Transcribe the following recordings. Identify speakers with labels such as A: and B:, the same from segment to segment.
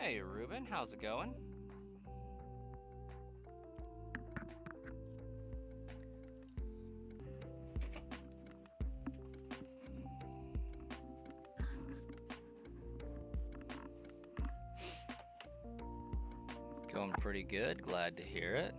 A: Hey, Ruben, how's it going? Going pretty good, glad to hear it.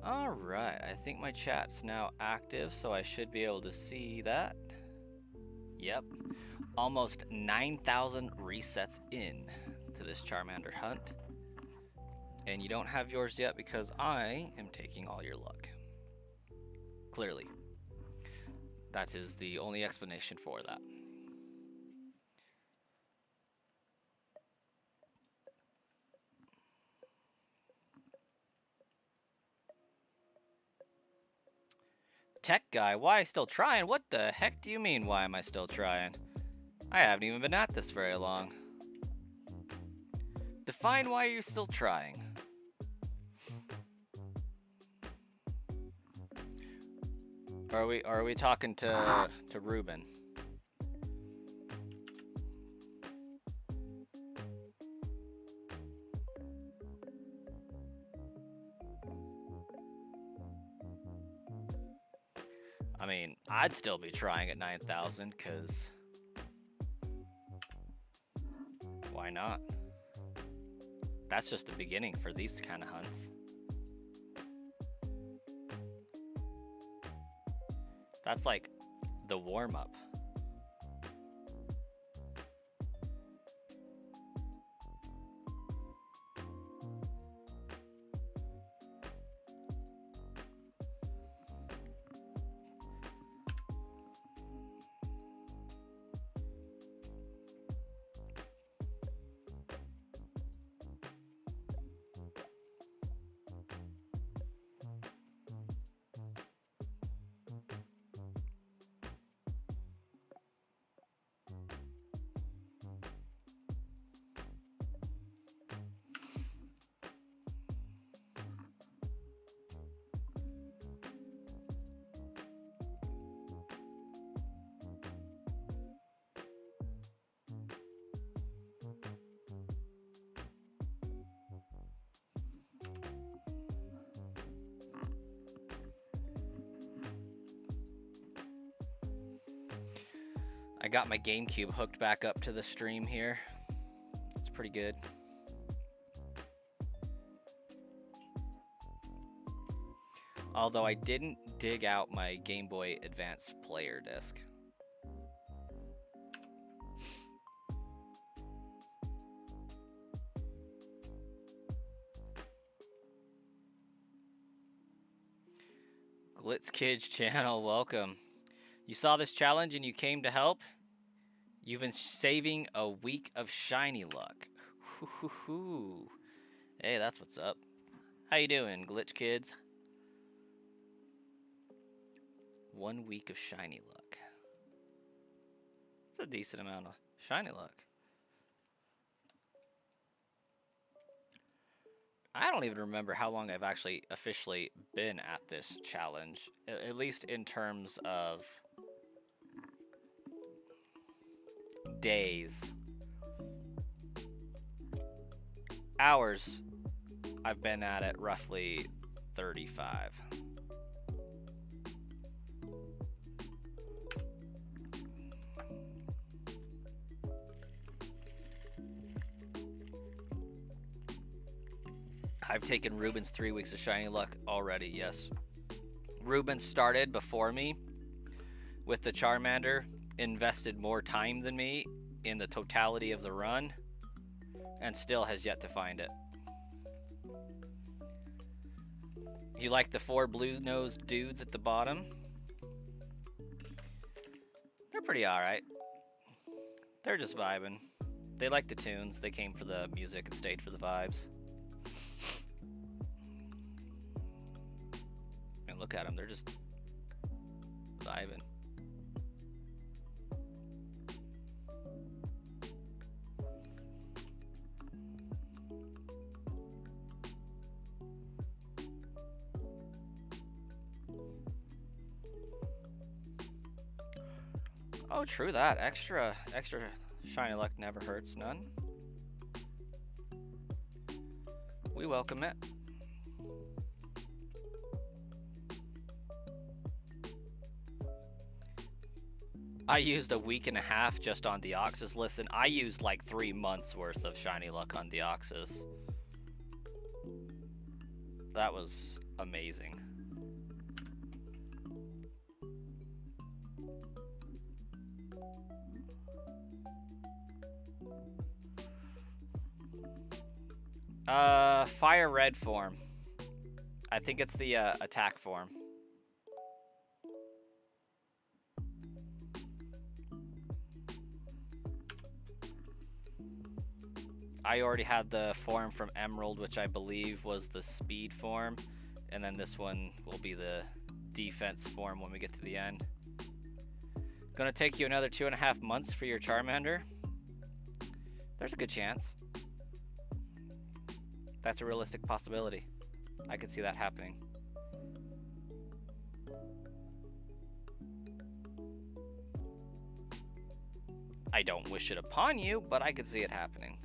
A: Alright, I think my chat's now active, so I should be able to see that. Yep, almost 9,000 resets in to this Charmander hunt. And you don't have yours yet because I am taking all your luck. Clearly. That is the only explanation for that. Tech guy, why still trying? What the heck do you mean, why am I still trying? I haven't even been at this very long. Define why you're still trying. Are we talking to Ruben? I mean, I'd still be trying at 9,000, because why not? That's just the beginning for these kind of hunts. That's like the warm-up. I got my GameCube hooked back up to the stream here. It's pretty good. Although I didn't dig out my Game Boy Advance player disc. Glitz Kids channel, welcome. You saw this challenge and you came to help? You've been saving a week of shiny luck. Hey, that's what's up. How you doing, Glitch Kids? 1 week of shiny luck. It's a decent amount of shiny luck. I don't even remember how long I've actually officially been at this challenge, at least in terms of days. Hours, I've been at it roughly 35. I've taken Ruben's 3 weeks of shiny luck already, yes. Ruben started before me with the Charmander, invested more time than me in the totality of the run, and still has yet to find it. You like the 4 blue-nosed dudes at the bottom? They're pretty alright. They're just vibing. They like the tunes. They came for the music and stayed for the vibes. And look at them. They're just vibing. Oh, true that. Extra shiny luck never hurts none. We welcome it. I used a week and a half just on Deoxys. Listen, I used like 3 months worth of shiny luck on Deoxys. That was amazing. Fire red form. I think it's the attack form. I already had the form from Emerald, which I believe was the speed form. And then this one will be the defense form when we get to the end. Gonna take you another 2.5 months for your Charmander. There's a good chance. That's a realistic possibility. I could see that happening. I don't wish it upon you, but I could see it happening.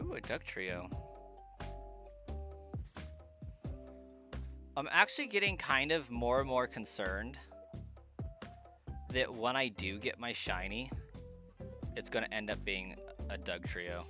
A: Ooh, a duck trio. I'm actually getting kind of more and more concerned that when I do get my shiny, it's going to end up being a Doug trio.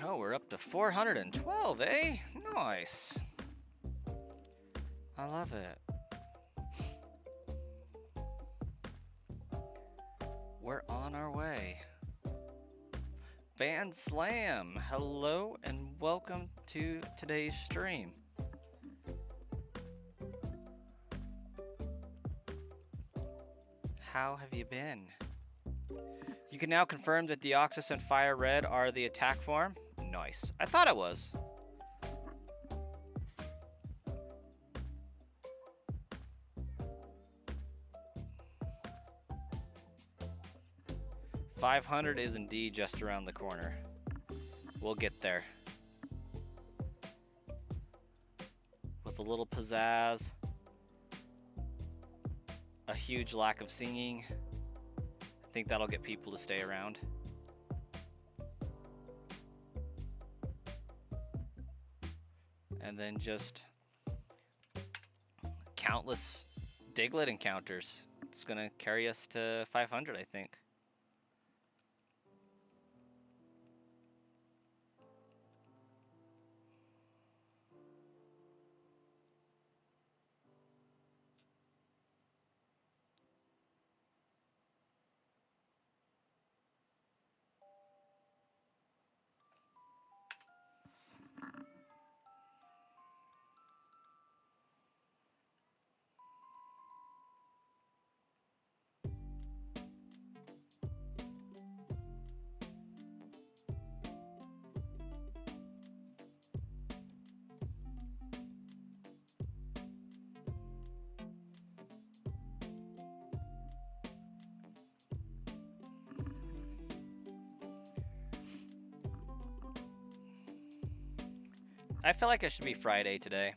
A: Oh, we're up to 412, eh? Nice. I love it. We're on our way. Band Slam, hello and welcome to today's stream. How have you been? You can now confirm that Deoxys and Fire Red are the attack form. Nice. I thought it was. $500 is indeed just around the corner. We'll get there. With a little pizzazz, a huge lack of singing, I think that'll get people to stay around. And then just countless Diglett encounters. It's gonna carry us to 500, I think. I feel like it should be Friday today.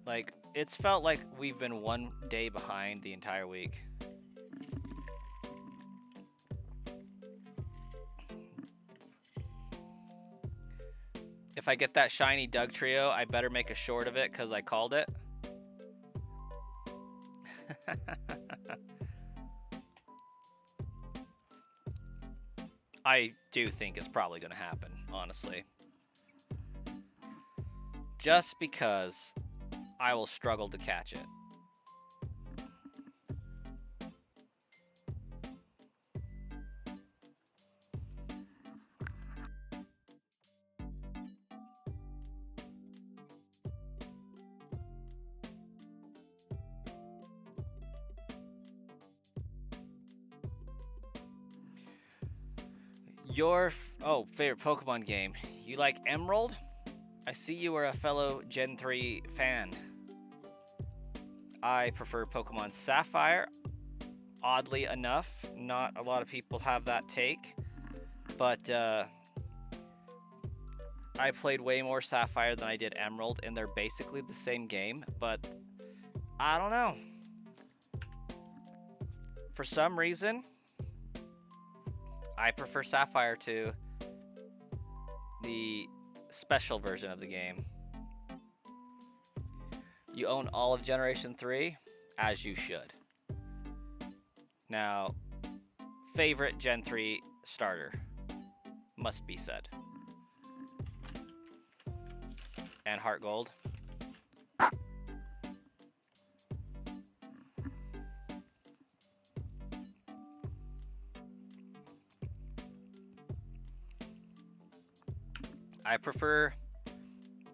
A: Like, it's felt like we've been one day behind the entire week. If I get that shiny Doug trio, I better make a short of it because I called it. I do think it's probably going to happen, honestly. Just because I will struggle to catch it. Your favorite Pokemon game. You like Emerald? I see you are a fellow Gen 3 fan. I prefer Pokemon Sapphire. Oddly enough, not a lot of people have that take. But I played way more Sapphire than I did Emerald, and they're basically the same game. But I don't know. For some reason, I prefer Sapphire to the special version of the game. You own all of Generation 3, as you should. Now, favorite Gen 3 starter, must be said. And Heart Gold. I prefer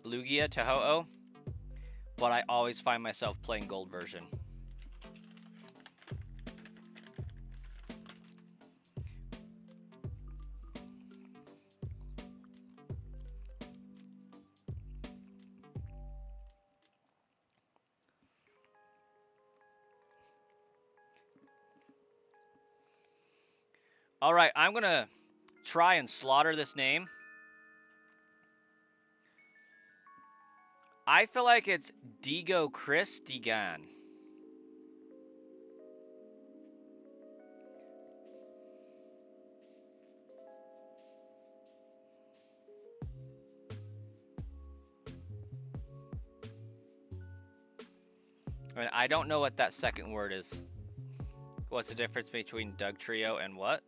A: Lugia to Ho-Oh, but I always find myself playing Gold version. All right, I'm gonna try and slaughter this name. I feel like it's Digo Chris Degan. I mean, I don't know what that second word is. What's the difference between Doug Trio and what?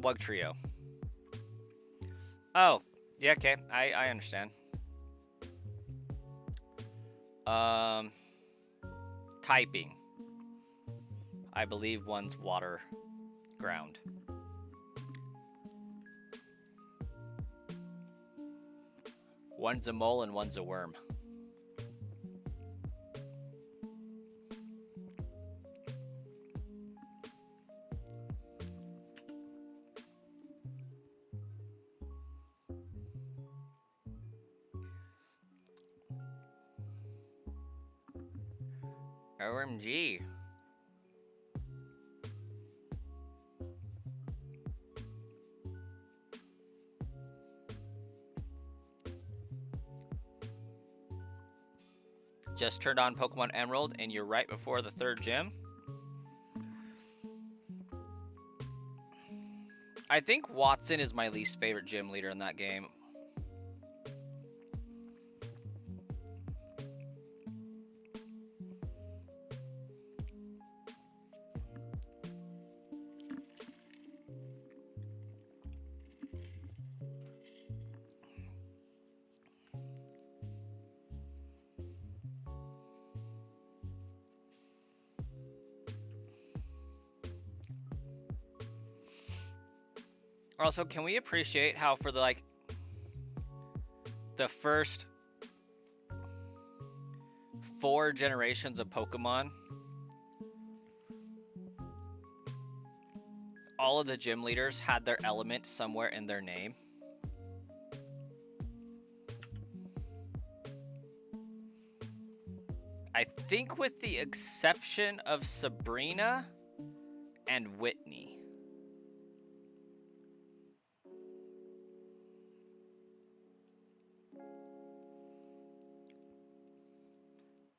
A: Wug Trio. Oh, yeah, okay. I understand. Typing. I believe one's water ground. One's a mole and one's a worm. OMG. Just turned on Pokemon Emerald and you're right before the third gym. I think Watson is my least favorite gym leader in that game. Also, can we appreciate how for the first 4 generations of Pokemon, all of the gym leaders had their element somewhere in their name? I think with the exception of Sabrina and Whitney.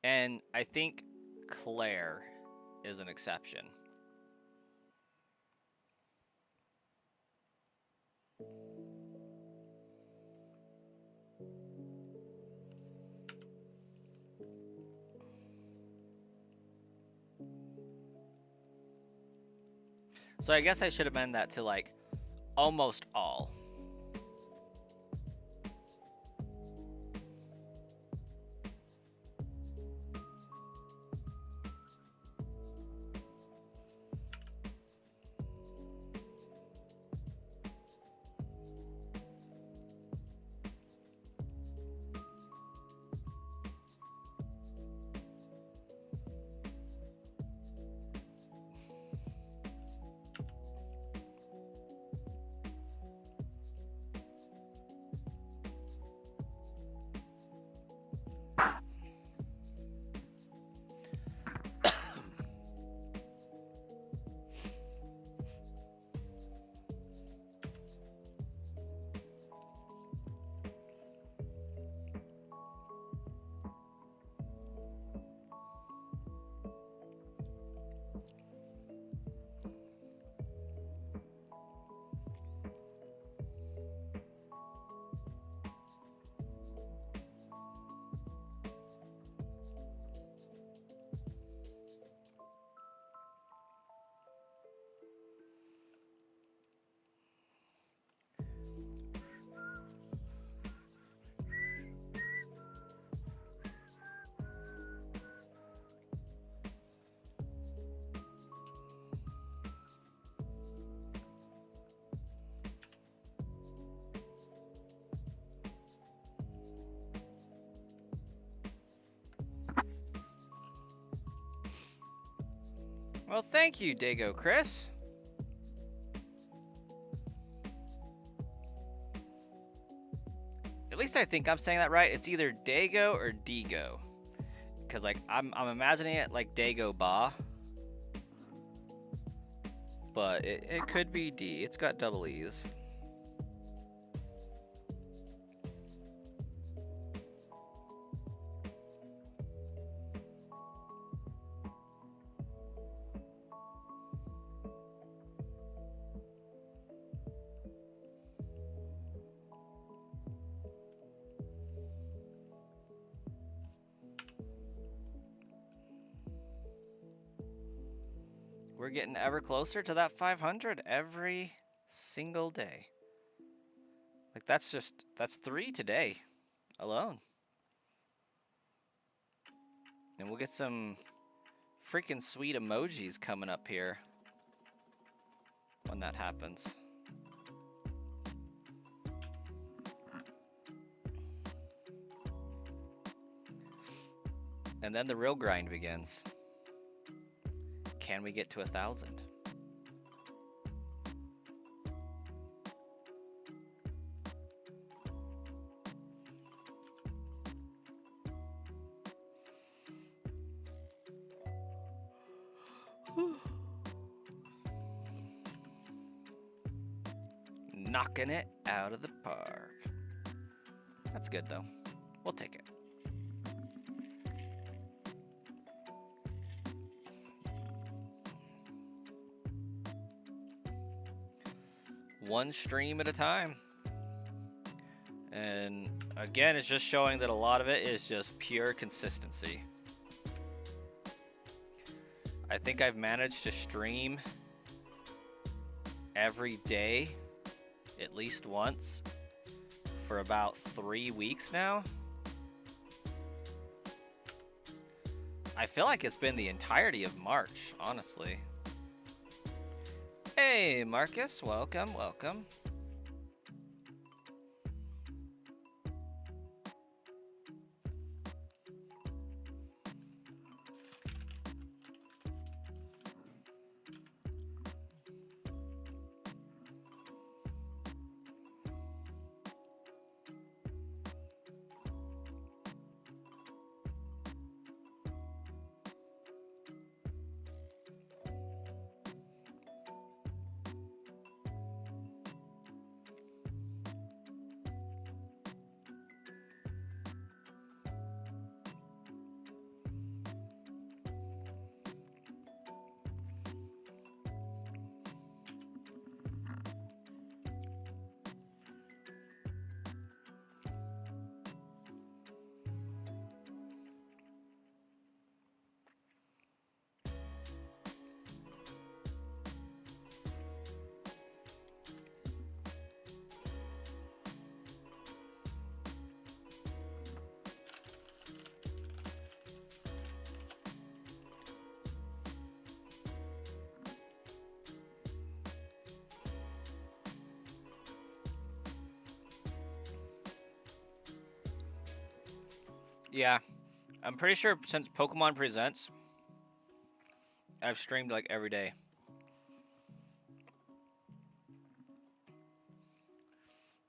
A: And I think Claire is an exception. So I guess I should amend that to like almost all. Well, thank you, Dago Chris. At least I think I'm saying that right. It's either Dago or Digo. Because like I'm imagining it like Dago Ba. But it could be D. It's got double E's. We're getting ever closer to that 500 every single day. Like that's 3 today alone. And we'll get some freaking sweet emojis coming up here when that happens. And then the real grind begins. Can we get to 1,000? Knocking it out of the park. That's good though. We'll take it. One stream at a time. And again, it's just showing that a lot of it is just pure consistency. I think I've managed to stream every day at least once for about 3 weeks now. I feel like it's been the entirety of March, honestly. Hey, Marcus, welcome, welcome. Yeah, I'm pretty sure since Pokemon Presents, I've streamed like every day.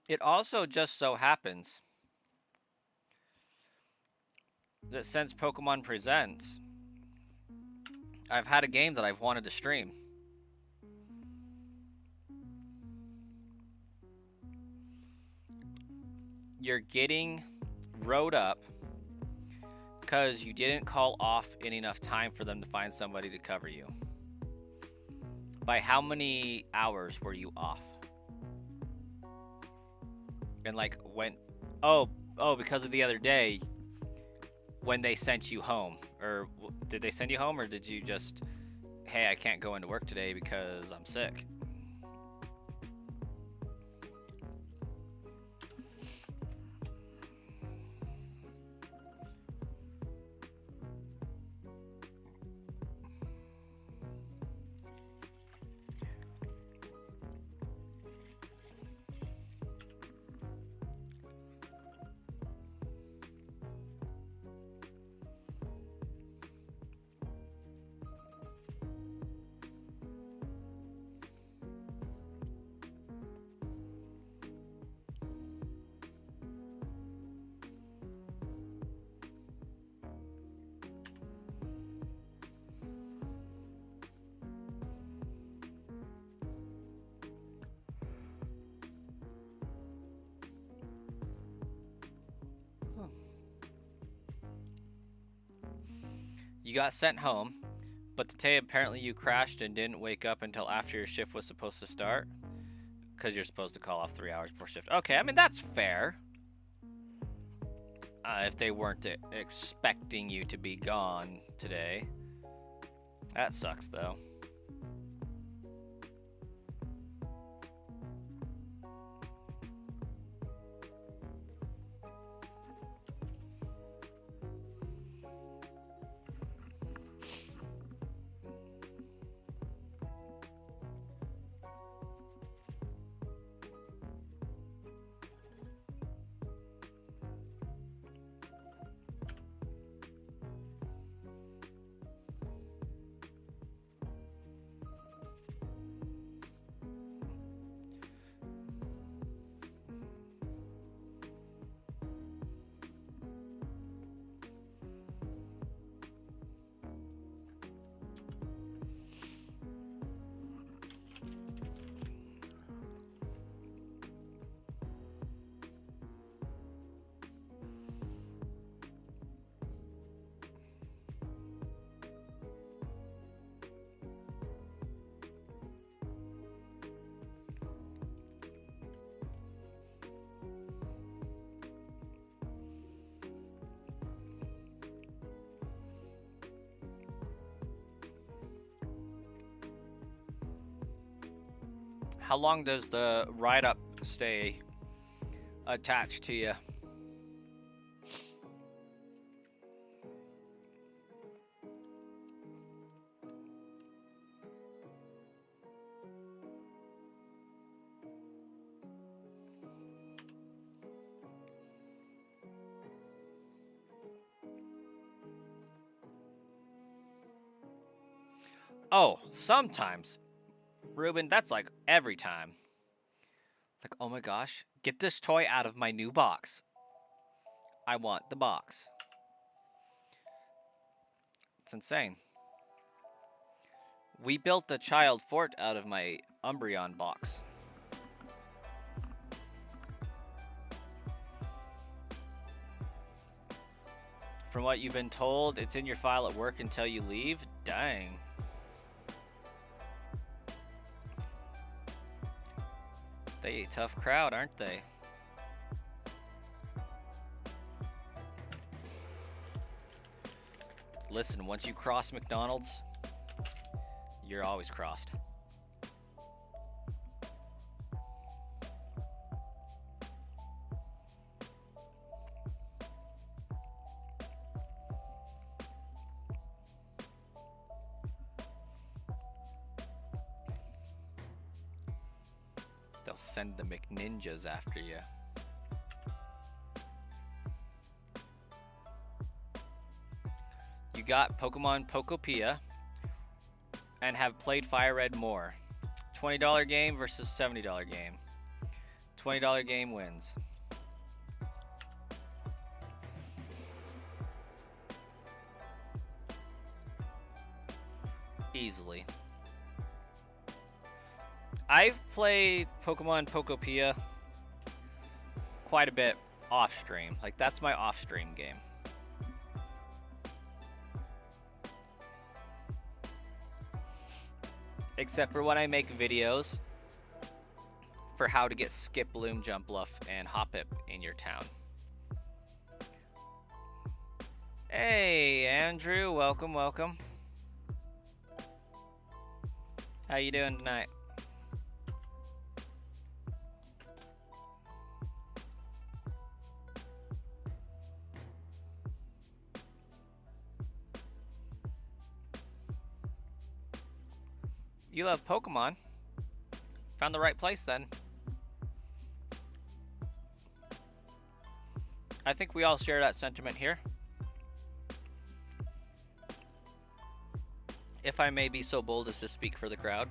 A: It also just so happens that since Pokemon Presents, I've had a game that I've wanted to stream. You're getting rode up because you didn't call off in enough time for them to find somebody to cover you. By how many hours were you off? And like when, because of the other day when they sent you home, or did they send you home, or did you just, hey, I can't go into work today because I'm sick? You got sent home, but today apparently you crashed and didn't wake up until after your shift was supposed to start. Because you're supposed to call off 3 hours before shift. Okay, I mean, that's fair. If they weren't expecting you to be gone today. That sucks, though. How long does the ride up stay attached to you? Oh, sometimes. Ruben, that's like every time. Like, oh my gosh, get this toy out of my new box. I want the box. It's insane. We built a child fort out of my Umbreon box. From what you've been told, it's in your file at work until you leave? Dang. They a tough crowd, aren't they? Listen, once you cross McDonald's, you're always crossed. They'll send the McNinjas after you. got Pokemon Pokopia and have played Fire Red more. $20 game versus $70 game. $20 game wins. Easily. I've played Pokemon Pokopia quite a bit off stream. Like, that's my off stream game. Except for when I make videos for how to get Skip, Bloom, Jumpluff, and Hoppip in your town. Hey, Andrew, welcome, welcome. How you doing tonight? You love Pokemon. Found the right place then. I think we all share that sentiment here. If I may be so bold as to speak for the crowd.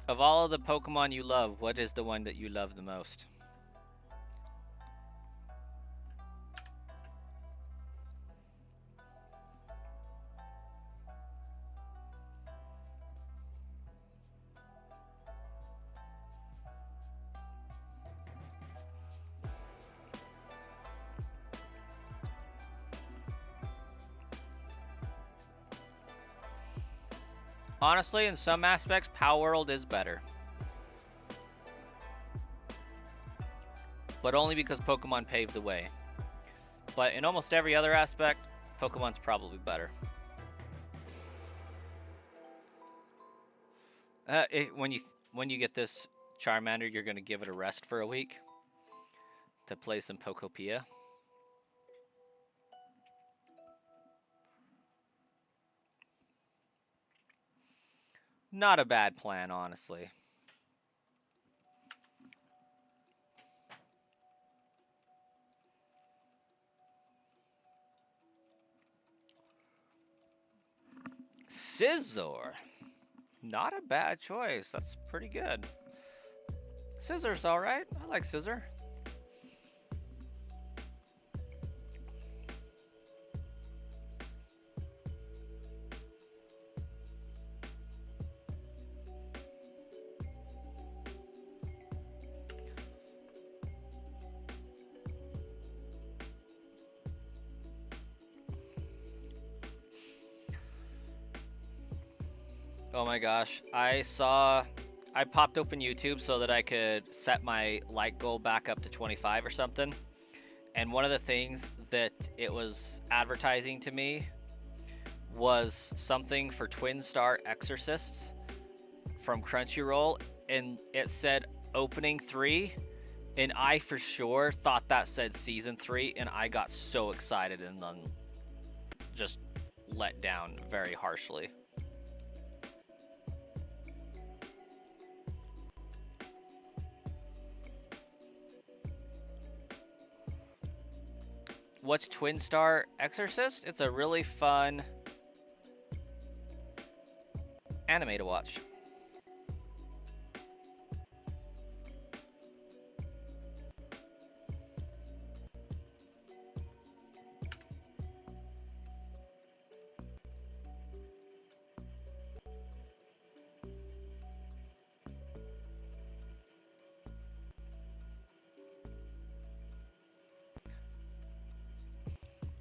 A: Of all of the Pokemon you love, what is the one that you love the most? Honestly, in some aspects, Palworld is better. But only because Pokemon paved the way. But in almost every other aspect, Pokemon's probably better. When you get this Charmander, you're going to give it a rest for a week to play some Pokopia. Not a bad plan, honestly. Scizor. Not a bad choice. That's pretty good. Scissor's alright. I like Scizor. Oh my gosh, I popped open YouTube so that I could set my like goal back up to 25 or something. And one of the things that it was advertising to me was something for Twin Star Exorcists from Crunchyroll. And it said opening 3. And I for sure thought that said season 3. And I got so excited and then just let down very harshly. What's Twin Star Exorcist? It's a really fun anime to watch.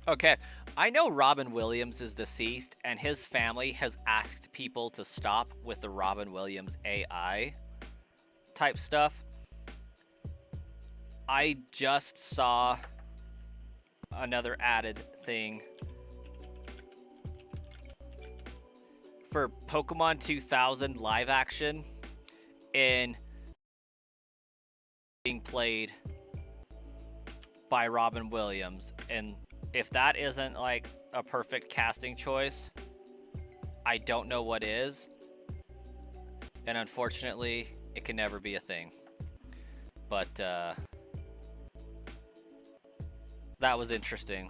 A: Okay, I know Robin Williams is deceased, and his family has asked people to stop with the Robin Williams AI type stuff. I just saw another added thing for Pokemon 2000 live action in being played by Robin Williams. And if that isn't like a perfect casting choice, I don't know what is. And unfortunately, it can never be a thing. But that was interesting.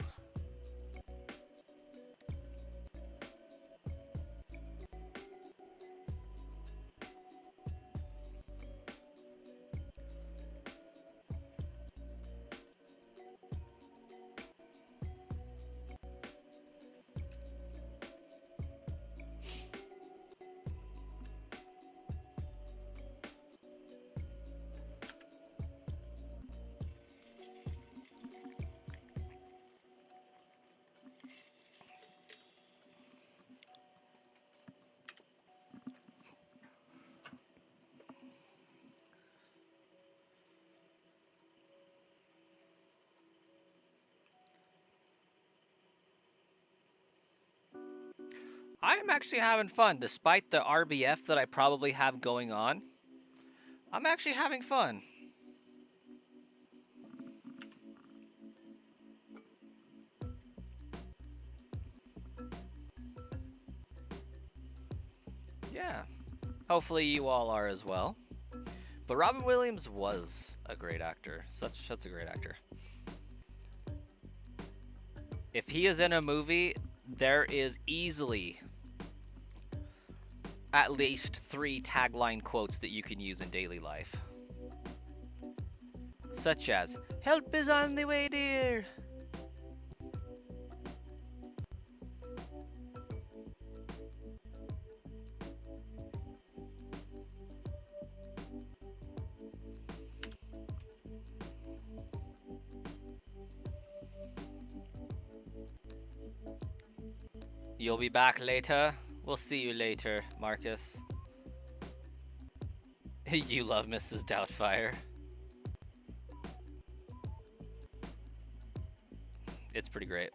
A: I'm actually having fun, despite the RBF that I probably have going on. I'm actually having fun. Yeah. Hopefully you all are as well. But Robin Williams was a great actor. Such a great actor. If he is in a movie, there is easily at least 3 tagline quotes that you can use in daily life. Such as, "Help is on the way, dear." You'll be back later. We'll see you later, Marcus. You love Mrs. Doubtfire. It's pretty great.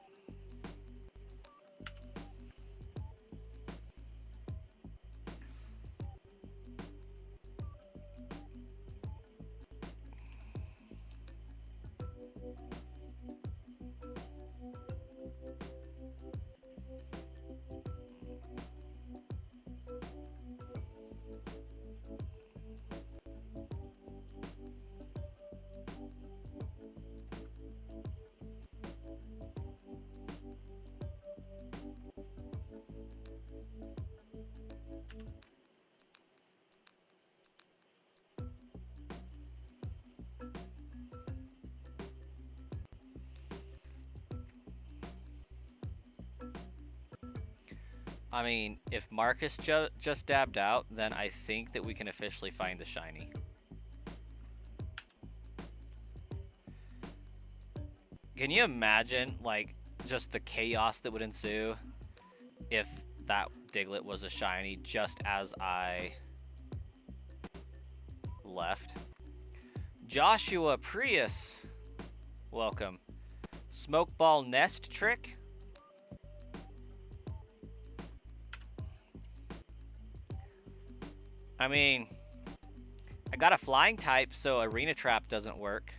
A: I mean, if Marcus just dabbed out, then I think that we can officially find the shiny. Can you imagine, like, just the chaos that would ensue if that Diglett was a shiny just as I left? Joshua Prius, welcome. Smokeball Nest Trick? I mean, I got a flying type, so Arena Trap doesn't work.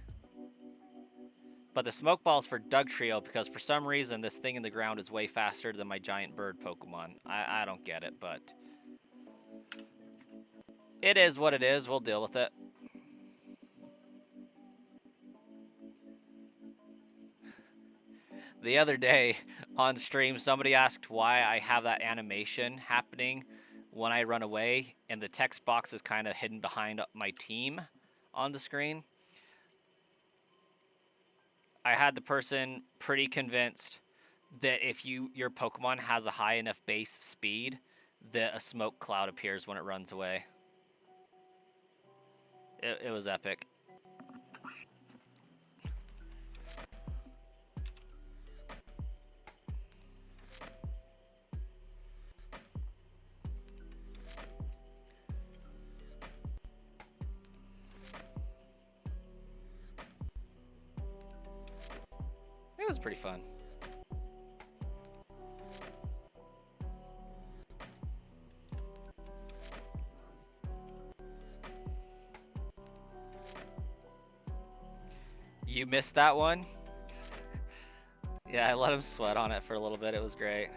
A: But the smoke ball's for Dugtrio because for some reason this thing in the ground is way faster than my giant bird Pokemon. I don't get it, but it is what it is. We'll deal with it. The other day on stream, somebody asked why I have that animation happening when I run away, and the text box is kind of hidden behind my team on the screen. I had the person pretty convinced that if your Pokemon has a high enough base speed, that a smoke cloud appears when it runs away. It was epic. It was pretty fun. You missed that one? Yeah, I let him sweat on it for a little bit. It was great.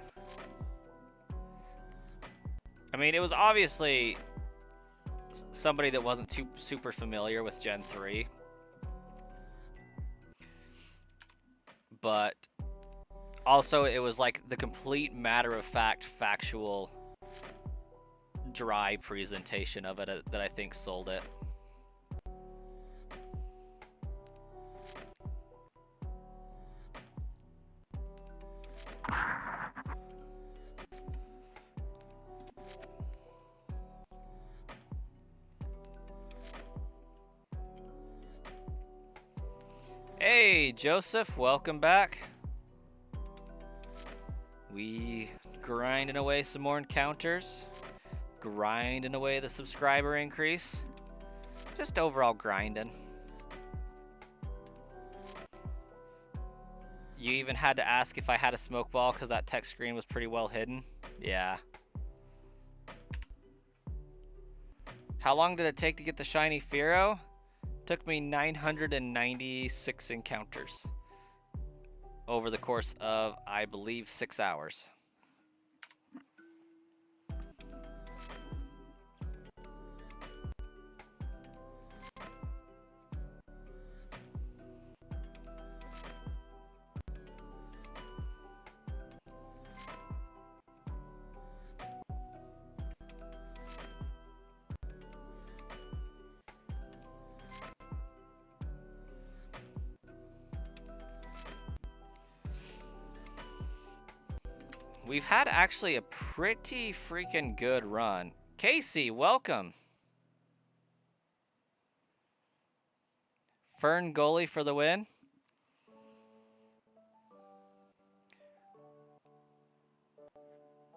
A: I mean, it was obviously somebody that wasn't too super familiar with Gen 3. But also, it was like the complete matter-of-fact, factual, dry presentation of it that I think sold it. Hey, Joseph, welcome back. We grinding away some more encounters, grinding away the subscriber increase, just overall grinding. You even had to ask if I had a smoke ball because that text screen was pretty well hidden. Yeah. How long did it take to get the shiny Fearow? Took me 996 encounters over the course of, I believe, 6 hours. We've had actually a pretty freaking good run. Casey, welcome. Fern goalie for the win.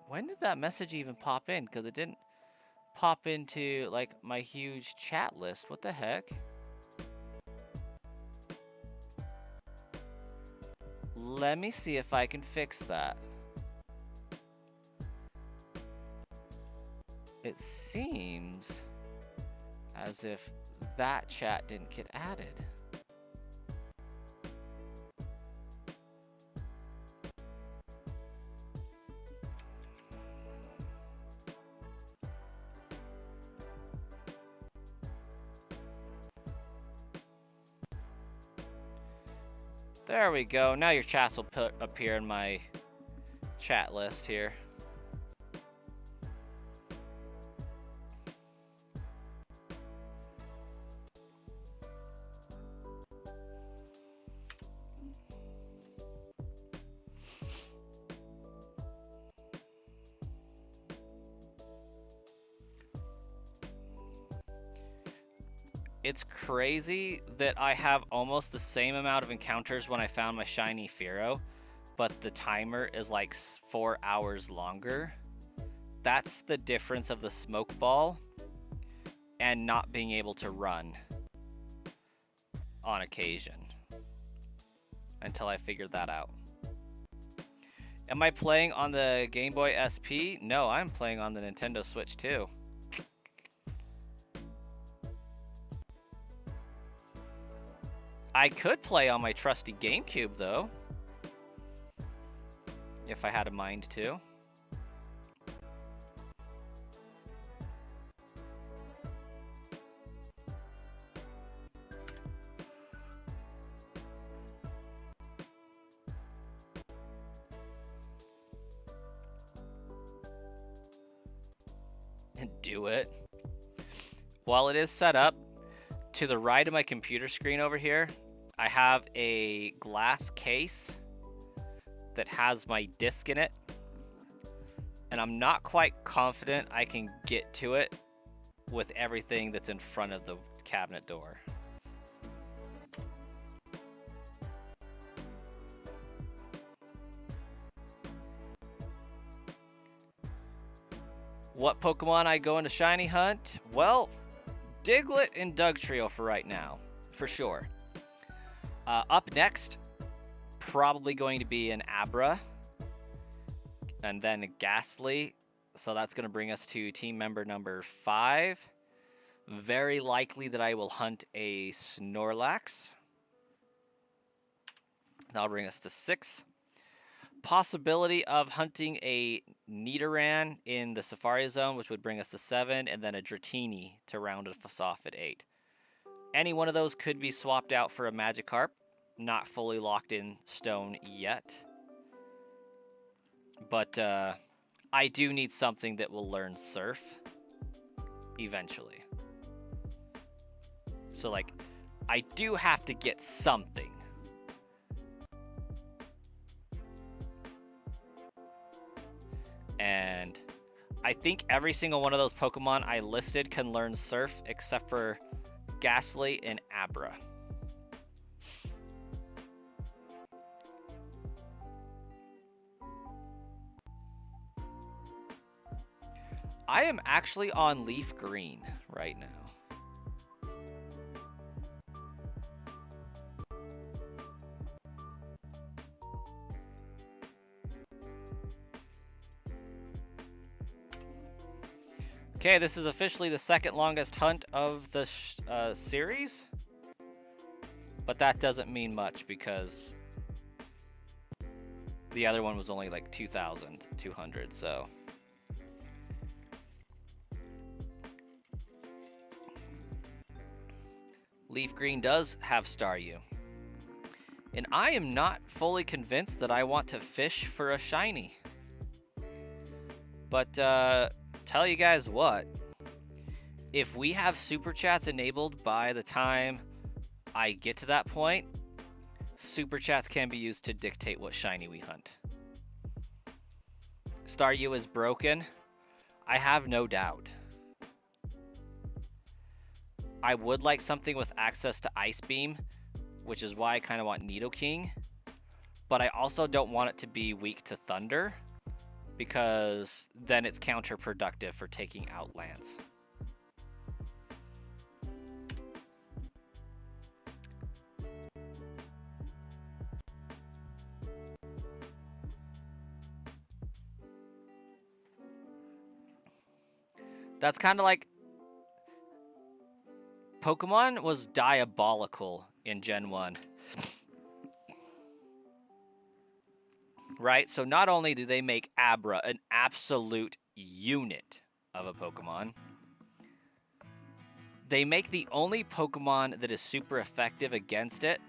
A: When did that message even pop in? Because it didn't pop into like my huge chat list. What the heck? Let me see if I can fix that. It seems as if that chat didn't get added. There we go. Now your chats will appear in my chat list here. It's crazy that I have almost the same amount of encounters when I found my shiny Fearow, but the timer is like 4 hours longer. That's the difference of the smoke ball and not being able to run on occasion until I figured that out. Am I playing on the Game Boy SP? No, I'm playing on the Nintendo Switch too. I could play on my trusty GameCube, though, if I had a mind to. And do it. While it is set up, to the right of my computer screen over here, I have a glass case that has my disc in it, and I'm not quite confident I can get to it with everything that's in front of the cabinet door. What Pokemon I go into shiny hunt? Well, Diglett and Dugtrio for right now, for sure. Up next, probably going to be an Abra, and then a Ghastly. So that's going to bring us to team member number 5. Very likely that I will hunt a Snorlax. That'll bring us to 6. Possibility of hunting a Nidoran in the Safari Zone, which would bring us to 7, and then a Dratini to round us off at 8. Any one of those could be swapped out for a Magikarp. Not fully locked in stone yet. But I do need something that will learn Surf eventually. So, like, I do have to get something. And I think every single one of those Pokemon I listed can learn Surf except for Ghastly and Abra. I am actually on Leaf Green right now. Okay, this is officially the second longest hunt of the series. But that doesn't mean much because the other one was only like 2,200, so. Leaf Green does have Staryu. And I am not fully convinced that I want to fish for a shiny. But tell you guys what, if we have super chats enabled by the time I get to that point, super chats can be used to dictate what shiny we hunt. Staryu is broken. I have no doubt. I would like something with access to Ice Beam, which is why I kind of want Nidoking. But I also don't want it to be weak to Thunder, because then it's counterproductive for taking out Lance. That's kind of like Pokemon was diabolical in Gen 1. Right? So not only do they make Abra an absolute unit of a Pokemon, they make the only Pokemon that is super effective against it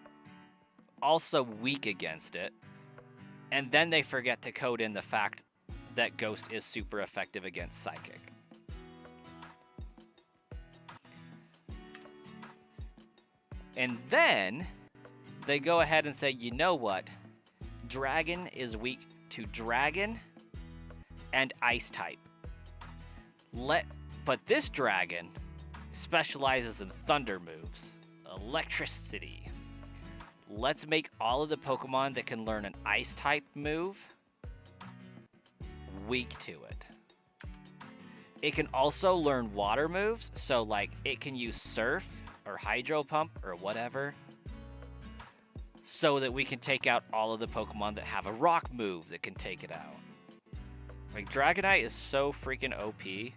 A: also weak against it. And then they forget to code in the fact that Ghost is super effective against Psychic. And then they go ahead and say, you know what? Dragon is weak to Dragon and Ice type. But this Dragon specializes in Thunder moves, Electricity. Let's make all of the Pokemon that can learn an Ice type move weak to it. It can also learn Water moves, so like it can use Surf or Hydro Pump or whatever, so that we can take out all of the Pokemon that have a Rock move that can take it out. Like, Dragonite is so freaking OP.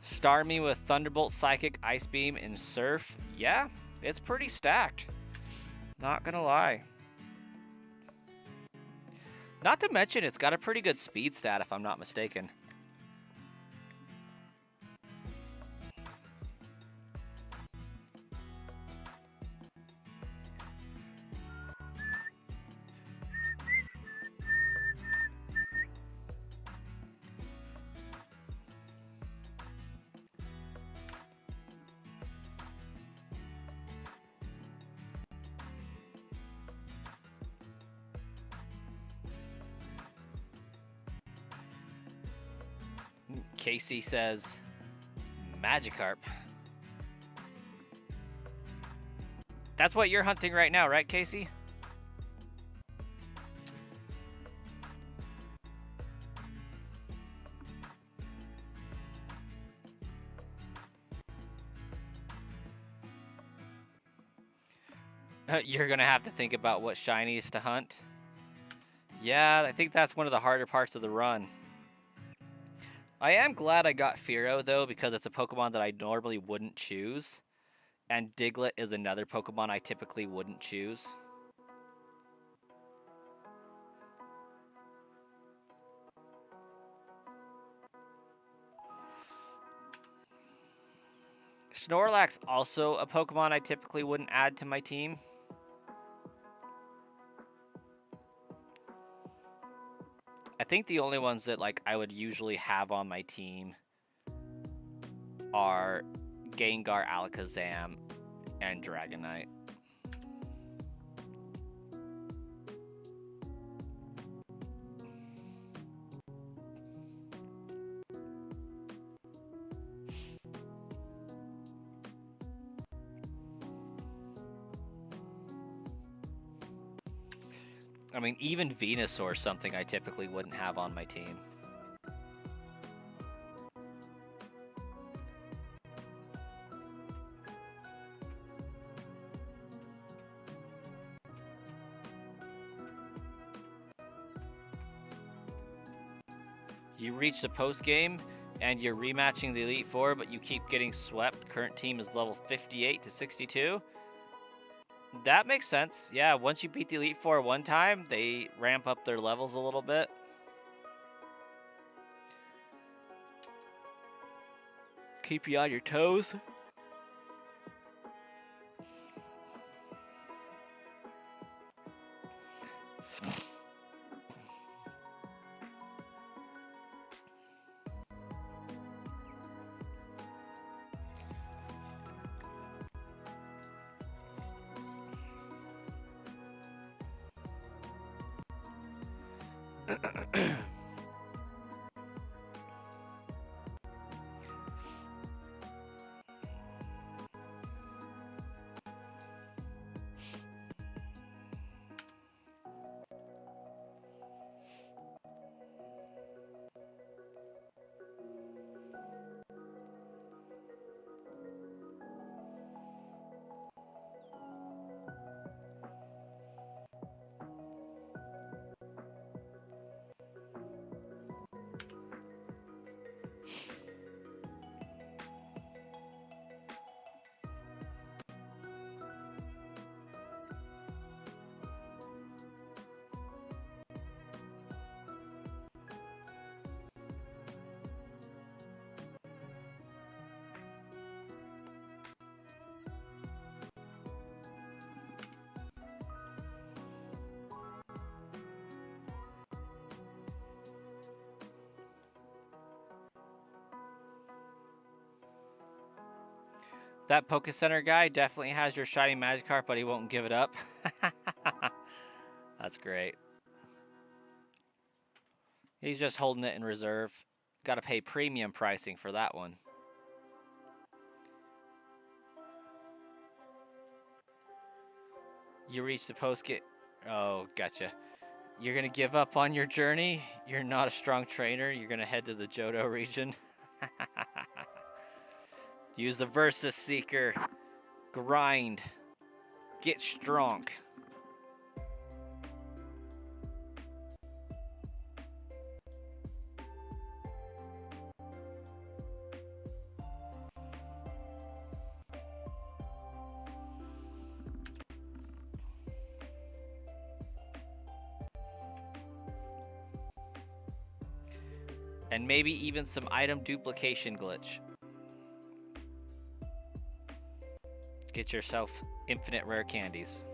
A: Starmie with Thunderbolt, Psychic, Ice Beam, and Surf. Yeah, it's pretty stacked. Not gonna lie. Not to mention, it's got a pretty good speed stat, if I'm not mistaken. Casey says, Magikarp. That's what you're hunting right now, right, Casey? You're gonna have to think about what shinies to hunt. Yeah, I think that's one of the harder parts of the run. I am glad I got Fearow, though, because it's a Pokemon that I normally wouldn't choose. And Diglett is another Pokemon I typically wouldn't choose. Snorlax also a Pokemon I typically wouldn't add to my team. I think the only ones that like I would usually have on my team are Gengar, Alakazam, and Dragonite. I mean, even Venusaur is something I typically wouldn't have on my team. You reach the post game and you're rematching the Elite Four, but you keep getting swept. Current team is level 58 to 62. That makes sense. Yeah, once you beat the Elite Four one time, they ramp up their levels a little bit. Keep you on your toes. That Poké Center guy definitely has your shiny Magikarp, but he won't give it up. That's great. He's just holding it in reserve. Got to pay premium pricing for that one. You reach the post gate. Oh, gotcha. You're going to give up on your journey? You're not a strong trainer? You're going to head to the Johto region? Use the Versus Seeker. Grind. Get strong. And maybe even some item duplication glitch. Get yourself infinite rare candies.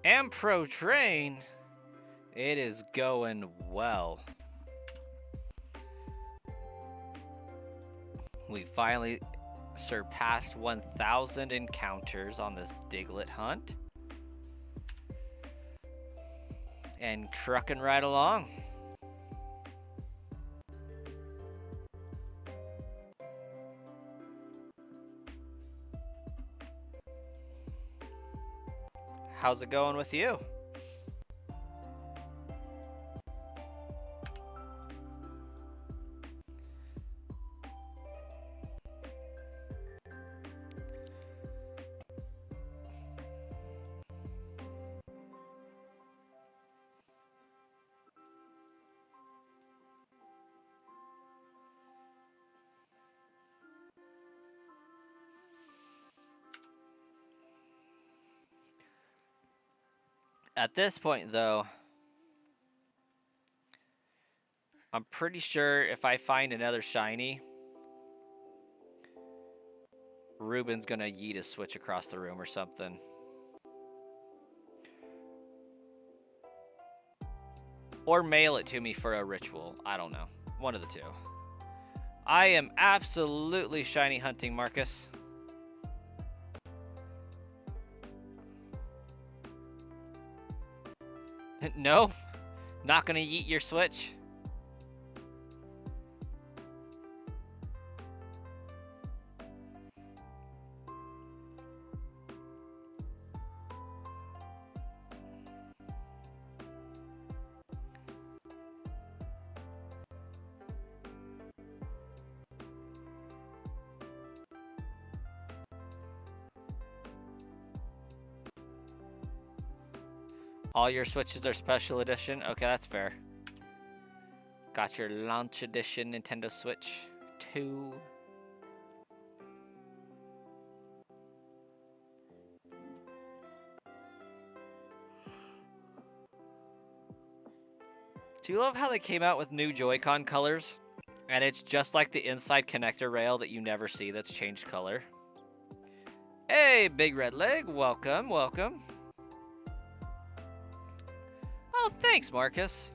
A: Ampro Train. It is going well. We finally surpassed 1,000 encounters on this Diglett hunt. And trucking right along. How's it going with you? At this point, though, I'm pretty sure if I find another shiny, Ruben's gonna yeet a switch across the room or something. Or mail it to me for a ritual. I don't know. One of the two. I am absolutely shiny hunting, Marcus. No? Not gonna yeet your switch? All your Switches are special edition? Okay, that's fair. Got your launch edition Nintendo Switch 2. Do you love how they came out with new Joy-Con colors? And it's just like the inside connector rail that you never see that's changed color. Hey, Big Red Leg, welcome, welcome. Oh, thanks, Marcus.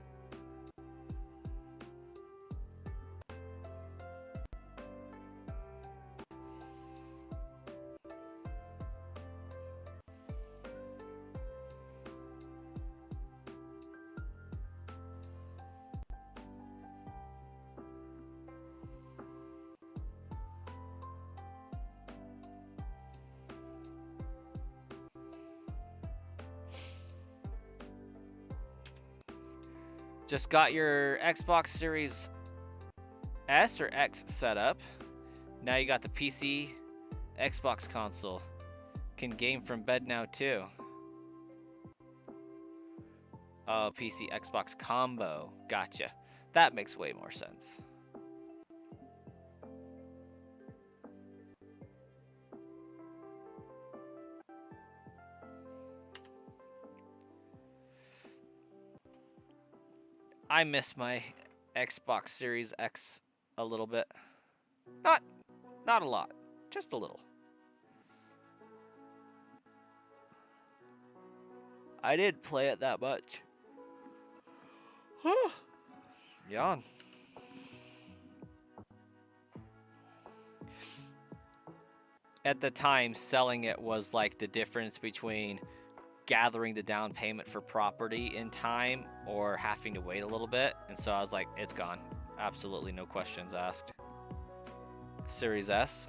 A: Just got your Xbox Series S or X set up. Now you got the PC, Xbox console. Can game from bed now too. Oh, PC, Xbox combo. Gotcha. That makes way more sense. I miss my Xbox Series X a little bit. Not a lot, just a little. I didn't play it that much. Yawn. At the time, selling it was like the difference between gathering the down payment for property in time or having to wait a little bit. And so I was like, it's gone. Absolutely no questions asked. Series S.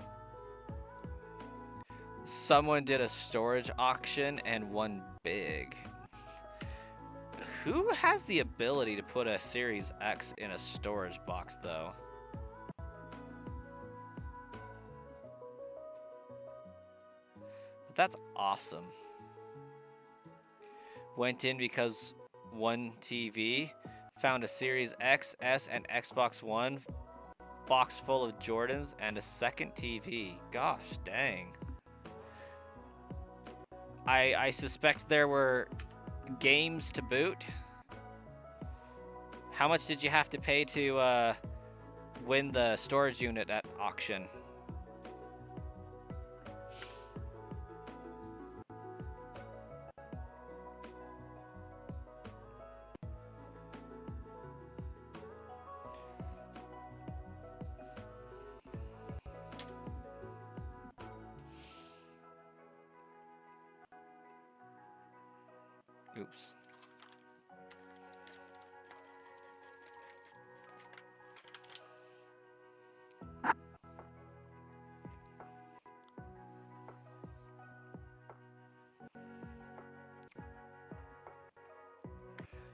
A: Someone did a storage auction and won big. Who has the ability to put a Series X in a storage box, though? That's awesome. Went in because one TV, found a Series X, S, and Xbox One box full of Jordans and a second TV. Gosh, dang. I suspect there were games to boot. How much did you have to pay to win the storage unit at auction? Oops.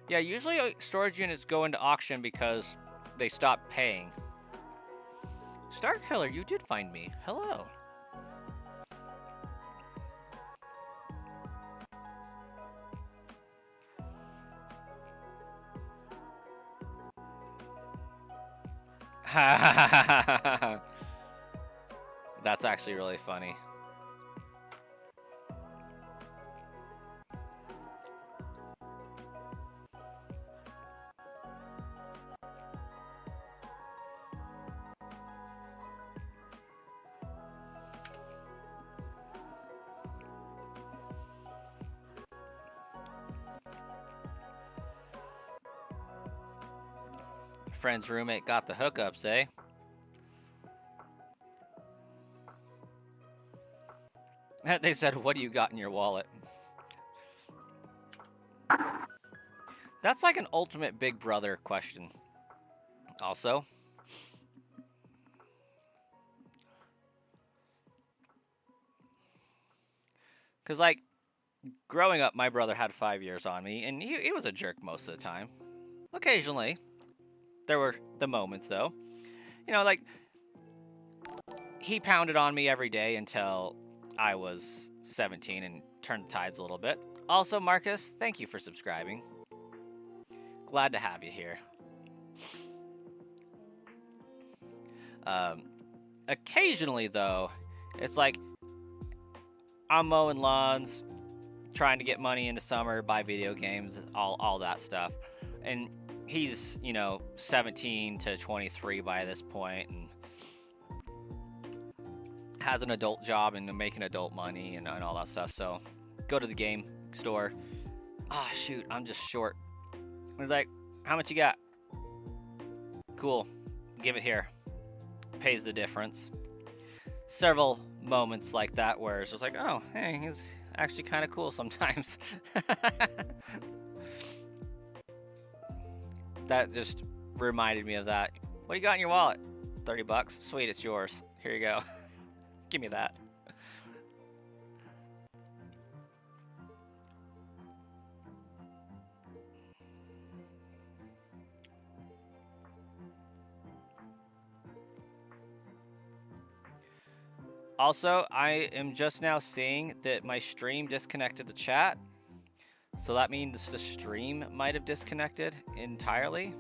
A: Yeah, usually storage units go into auction because they stop paying. Star Killer, you did find me. Hello. That's actually really funny. Friend's roommate got the hookups, eh? They said, what do you got in your wallet? That's like an ultimate Big Brother question. Also. Because, like, growing up, my brother had 5 years on me, and he was a jerk most of the time. Occasionally. There were the moments, though. You know, like, he pounded on me every day until I was 17 and turned the tides a little bit. Also, Marcus, thank you for subscribing. Glad to have you here. Occasionally, though, it's like I'm mowing lawns, trying to get money into summer, buy video games, all that stuff. And he's, 17 to 23 by this point and has an adult job and making adult money and all that stuff. So go to the game store. Ah, shoot, I'm just short. He's like, how much you got? Cool, give it here. Pays the difference. Several moments like that where it's just like, oh, hey, he's actually kind of cool sometimes. That just reminded me of that. What do you got in your wallet? 30 bucks? Sweet, it's yours. Here you go. Give me that. Also, I am just now seeing that my stream disconnected the chat. So that means the stream might have disconnected entirely.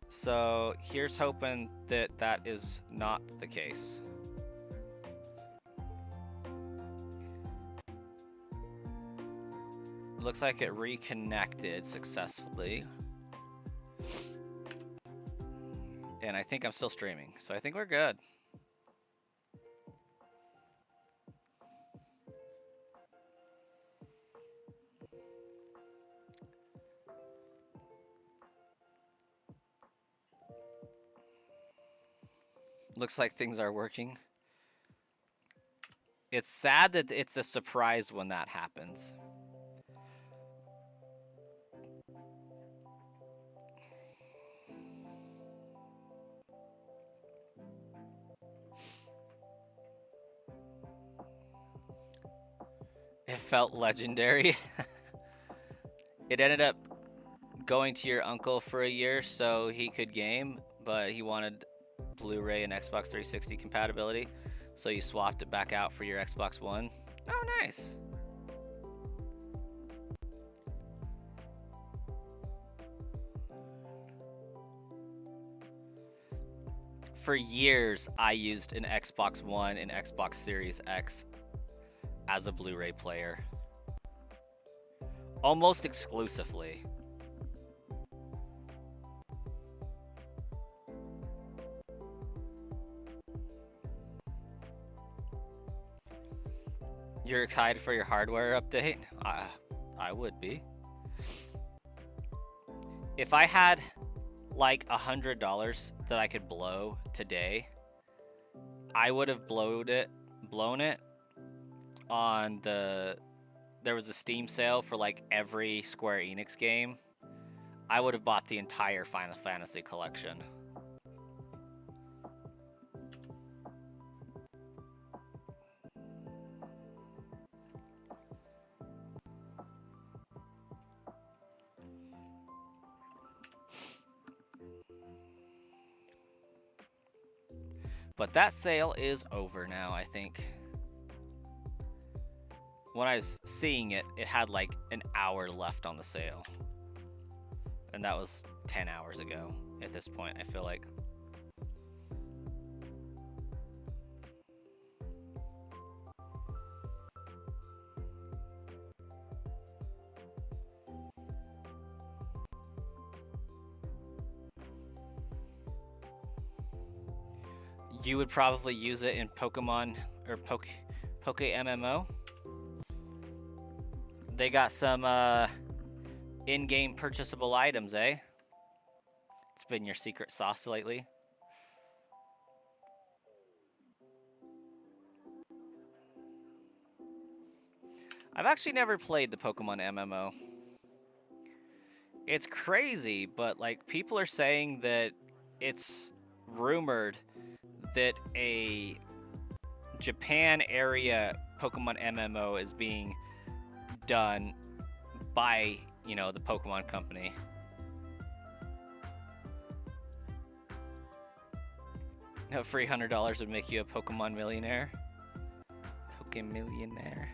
A: So here's hoping that that is not the case. Looks like it reconnected successfully. And I think I'm still streaming, so I think we're good. Looks like things are working. It's sad that it's a surprise when that happens. It felt legendary. It ended up going to your uncle for a year so he could game, but he wanted Blu-ray and Xbox 360 compatibility, so you swapped it back out for your Xbox One. Oh, nice. For years, I used an Xbox One and Xbox Series X as a Blu-ray player. Almost exclusively. You're excited for your hardware update? I would be. If I had like $100 that I could blow today, I would have blown it on there was a Steam sale for like every Square Enix game. I would have bought the entire Final Fantasy collection. But that sale is over now, I think. When I was seeing it, it had like an hour left on the sale. And that was 10 hours ago at this point, I feel like. You would probably use it in Pokemon or Poke MMO. They got some in-game purchasable items, eh? It's been your secret sauce lately. I've actually never played the Pokemon MMO. It's crazy, but like people are saying that it's rumored that a Japan area Pokemon MMO is being done by, you know, the Pokemon company. A free $100 would make you a Pokemon millionaire. Pokemillionaire.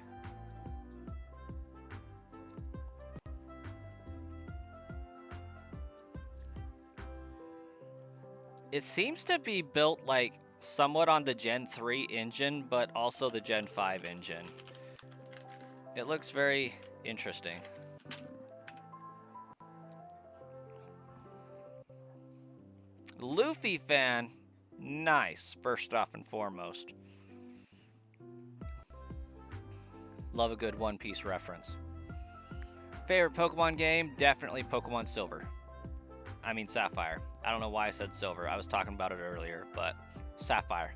A: It seems to be built like somewhat on the Gen 3 engine, but also the Gen 5 engine. It looks very interesting. Luffy fan. Nice, first off and foremost. Love a good One Piece reference. Favorite Pokemon game? Definitely Pokemon Silver. I mean Sapphire. I don't know why I said Silver. I was talking about it earlier, but Sapphire.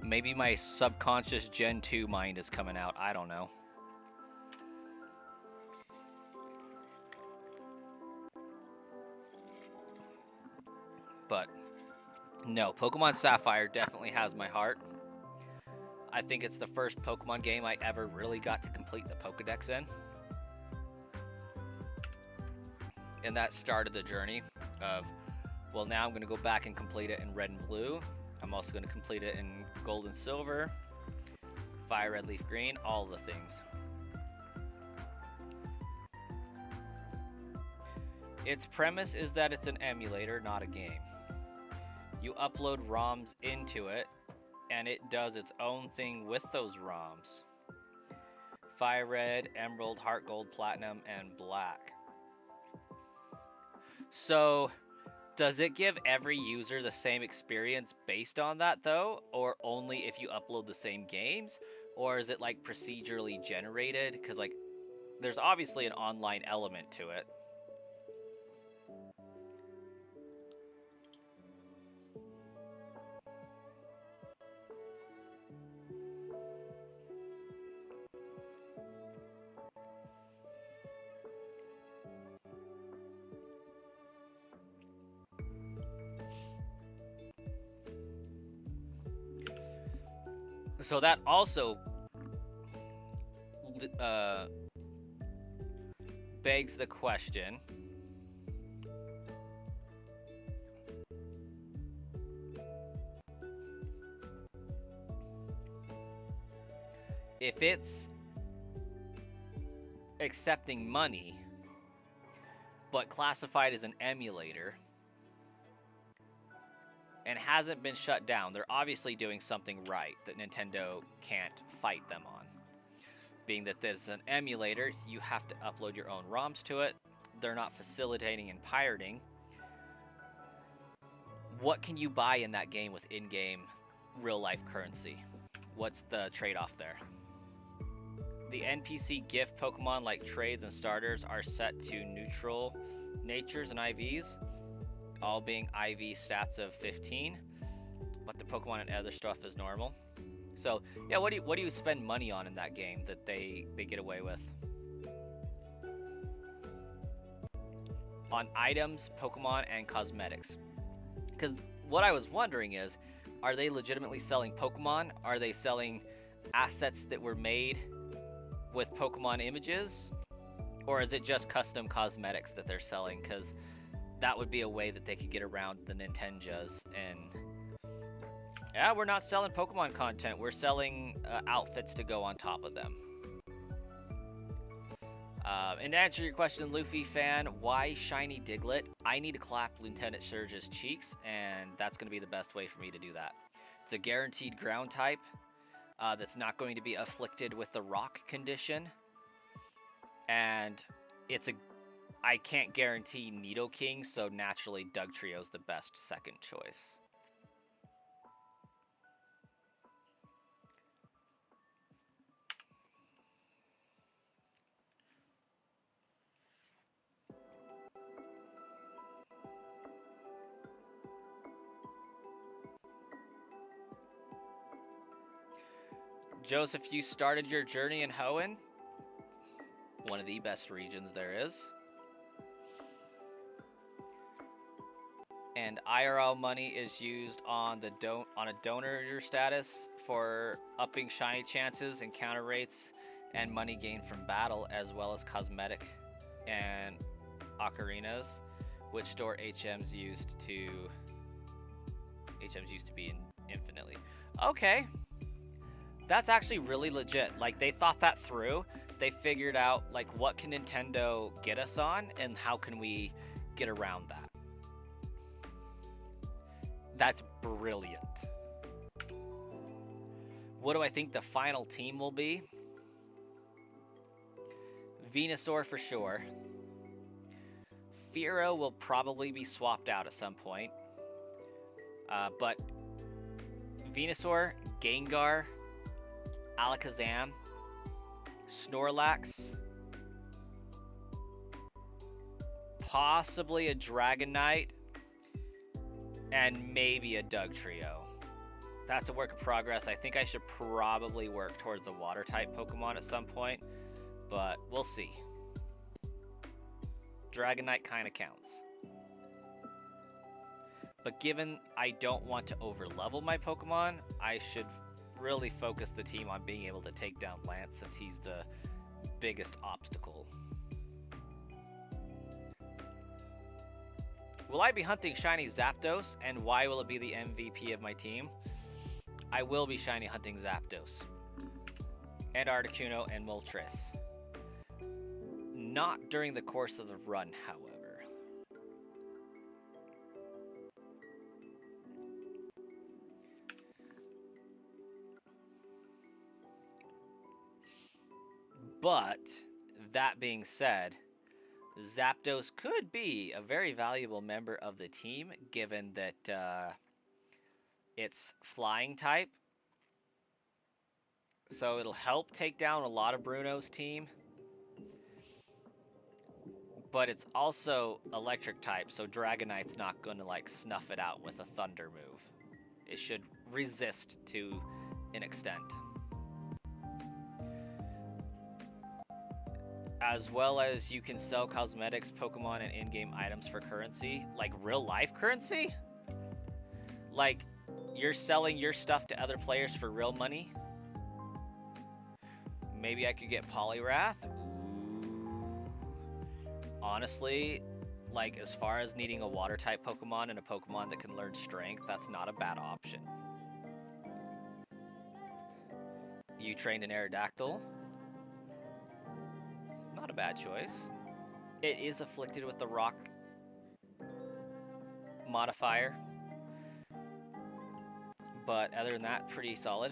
A: Maybe my subconscious Gen 2 mind is coming out. I don't know. But no, Pokemon Sapphire definitely has my heart. I think it's the first Pokemon game I ever really got to complete the Pokedex in. And that started the journey of, well, now I'm going to go back and complete it in Red and Blue. I'm also going to complete it in Gold and Silver, Fire Red, Leaf Green, all the things. Its premise is that it's an emulator, not a game. You upload ROMs into it, and it does its own thing with those ROMs. Fire Red, Emerald, Heart Gold, Platinum, and Black. So, does it give every user the same experience based on that, though? Or only if you upload the same games? Or is it, like, procedurally generated? Because, like, there's obviously an online element to it. So that also begs the question, if it's accepting money but classified as an emulator and hasn't been shut down, they're obviously doing something right that Nintendo can't fight them on. Being that this is an emulator, you have to upload your own ROMs to it. They're not facilitating and pirating. What can you buy in that game with in-game real-life currency? What's the trade-off there? The NPC gift Pokemon like trades and starters are set to neutral natures and IVs, all being IV stats of 15, but the Pokemon and other stuff is normal. So yeah, what do you spend money on in that game that they get away with? On items, Pokemon, and cosmetics. Because what I was wondering is, are they legitimately selling Pokemon? Are they selling assets that were made with Pokemon images? Or is it just custom cosmetics that they're selling? Because that would be a way that they could get around the Nintendo's. And yeah, we're not selling Pokemon content. We're selling outfits to go on top of them. And to answer your question, Luffy fan, why shiny Diglett? I need to clap Lieutenant Surge's cheeks, and that's going to be the best way for me to do that. It's a guaranteed ground type that's not going to be afflicted with the rock condition. And I can't guarantee Nidoking, so naturally Dugtrio's the best second choice. Joseph, you started your journey in Hoenn, one of the best regions there is. And IRL money is used on a donor status for upping shiny chances, encounter rates, and money gained from battle, as well as cosmetic and ocarinas, which store HMs used to be infinitely. Okay. That's actually really legit. Like, they thought that through. They figured out, like, what can Nintendo get us on and how can we get around that. That's brilliant. What do I think the final team will be? Venusaur for sure. Fearow will probably be swapped out at some point. But Venusaur, Gengar, Alakazam, Snorlax, possibly a Dragonite, and maybe a Dugtrio. That's a work in progress. I think I should probably work towards a water-type Pokemon at some point, but we'll see. Dragonite kind of counts. But given I don't want to over-level my Pokemon, I should really focus the team on being able to take down Lance, since he's the biggest obstacle. Will I be hunting shiny Zapdos, and why will it be the MVP of my team? I will be shiny hunting Zapdos and Articuno and Moltres. Not during the course of the run, however. But, that being said, Zapdos could be a very valuable member of the team, given that it's flying type. So it'll help take down a lot of Bruno's team. But it's also electric type, so Dragonite's not going to, like, snuff it out with a Thunder move. It should resist to an extent. As well as you can sell cosmetics, Pokemon, and in-game items for currency. Like, real-life currency? Like, you're selling your stuff to other players for real money? Maybe I could get Poliwrath? Ooh. Honestly, like, as far as needing a water-type Pokemon and a Pokemon that can learn Strength, that's not a bad option. You trained an Aerodactyl? Not a bad choice. It is afflicted with the rock modifier. But other than that, pretty solid.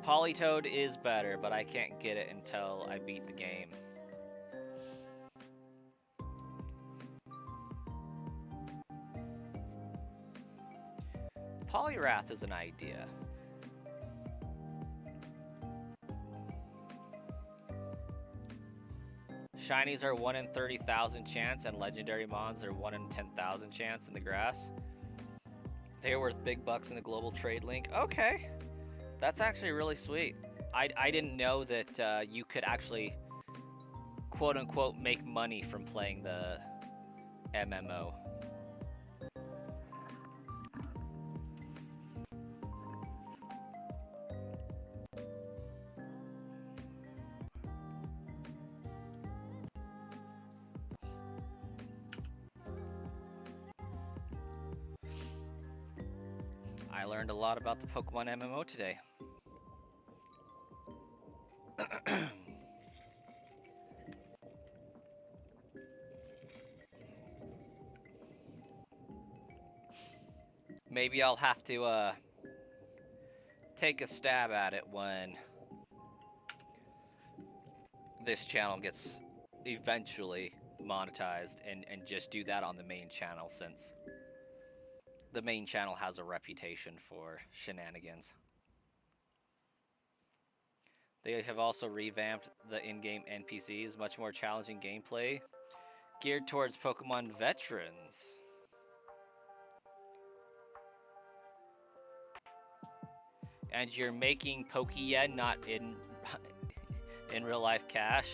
A: Politoed is better, but I can't get it until I beat the game. Poliwrath is an idea. Shinies are 1 in 30,000 chance, and legendary mons are 1 in 10,000 chance in the grass. They're worth big bucks in the global trade link. Okay, that's actually really sweet. I didn't know that you could actually, quote unquote, make money from playing the MMO. I learned a lot about the Pokemon MMO today. Maybe I'll have to take a stab at it when this channel gets eventually monetized and just do that on the main channel, since the main channel has a reputation for shenanigans. They have also revamped the in-game NPCs, much more challenging gameplay, geared towards Pokemon veterans. And you're making Pokeyen not in real life cash?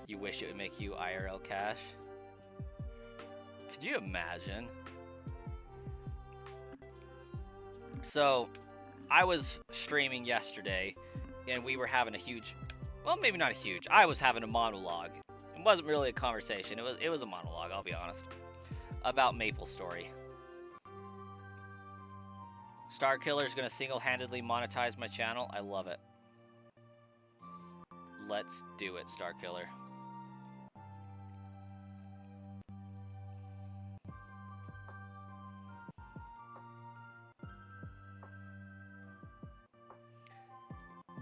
A: You wish it would make you IRL cash? Could you imagine? So, I was streaming yesterday, and we were having a huge, well, maybe not a huge, I was having a monologue. It wasn't really a conversation, it was a monologue, I'll be honest, about MapleStory. Starkiller is going to single-handedly monetize my channel. I love it. Let's do it, Starkiller.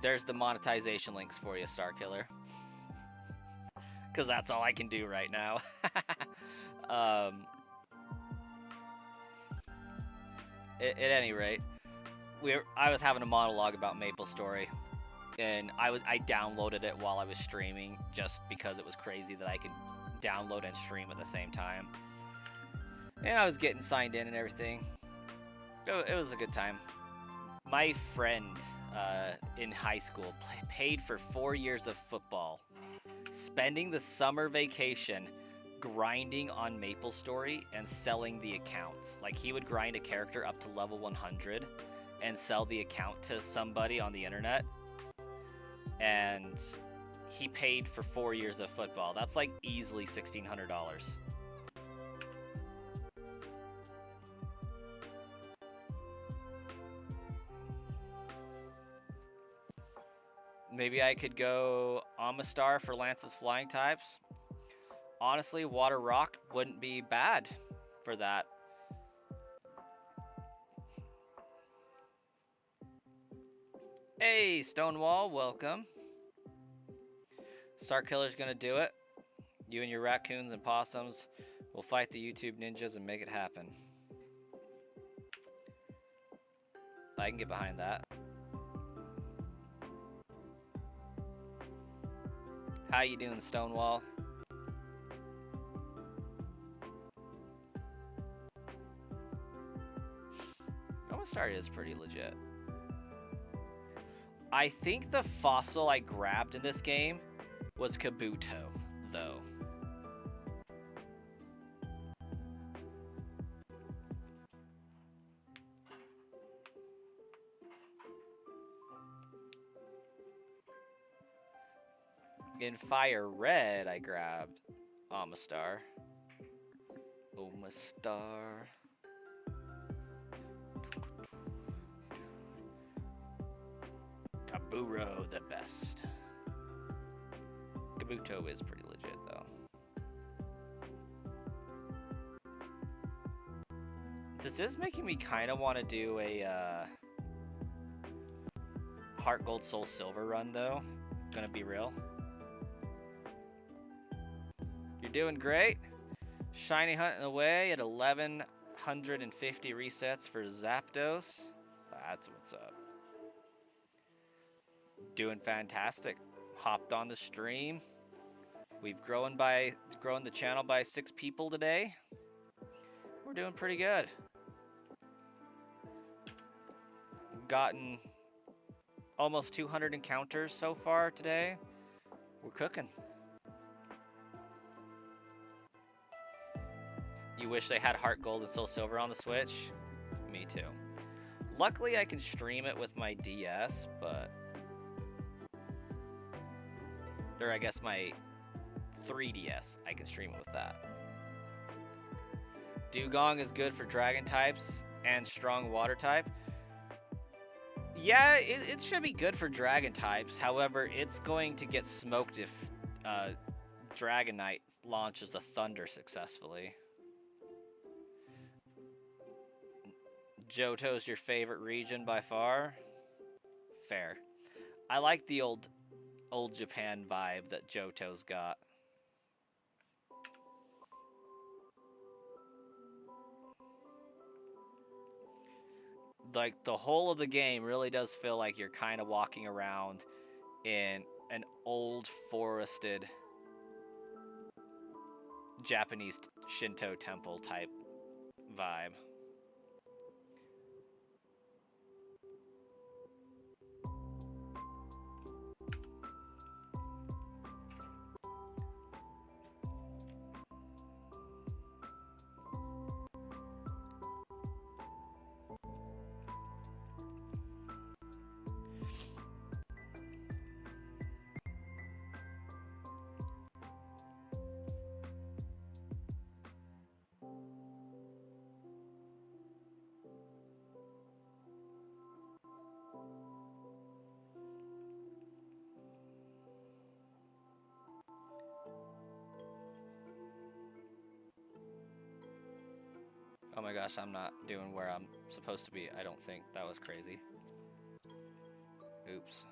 A: There's the monetization links for you, Starkiller. Because that's all I can do right now. At any rate, I was having a monologue about MapleStory, and I downloaded it while I was streaming just because it was crazy that I could download and stream at the same time. And I was getting signed in and everything. It was a good time. My friend in high school paid for 4 years of football, spending the summer vacation grinding on MapleStory and selling the accounts. Like, he would grind a character up to level 100 and sell the account to somebody on the internet. And he paid for 4 years of football. That's like easily $1,600. Maybe I could go Amistar for Lance's flying types. Honestly, Water Rock wouldn't be bad for that. Hey, Stonewall, welcome. Starkiller's gonna do it. You and your raccoons and possums will fight the YouTube ninjas and make it happen. I can get behind that. How you doing, Stonewall? Amistar is pretty legit. I think the fossil I grabbed in this game was Kabuto, though. In Fire Red, I grabbed Amistar. Amistar. Kaburo, the best. Kabuto is pretty legit, though. This is making me kind of want to do a Heart Gold Soul Silver run, though. Gonna be real. You're doing great. Shiny hunting away at 1,150 resets for Zapdos. That's what's up. Doing fantastic. Hopped on the stream. We've grown the channel by 6 people today. We're doing pretty good. Gotten almost 200 encounters so far today. We're cooking. You wish they had Heart Gold and Soul Silver on the Switch? Me too. Luckily, I can stream it with my DS, but... Or I guess my 3DS, I can stream it with that. Dugong is good for Dragon types. and strong water type. Yeah, it should be good for dragon types. However, it's going to get smoked if Dragonite launches a Thunder successfully. Johto's your favorite region by far? Fair. I like the old Japan vibe that Johto's got. Like, the whole of the game really does feel like you're kind of walking around in an old forested Japanese Shinto temple type vibe. Oh my gosh, I'm not doing where I'm supposed to be. I don't think. That was crazy. Oops.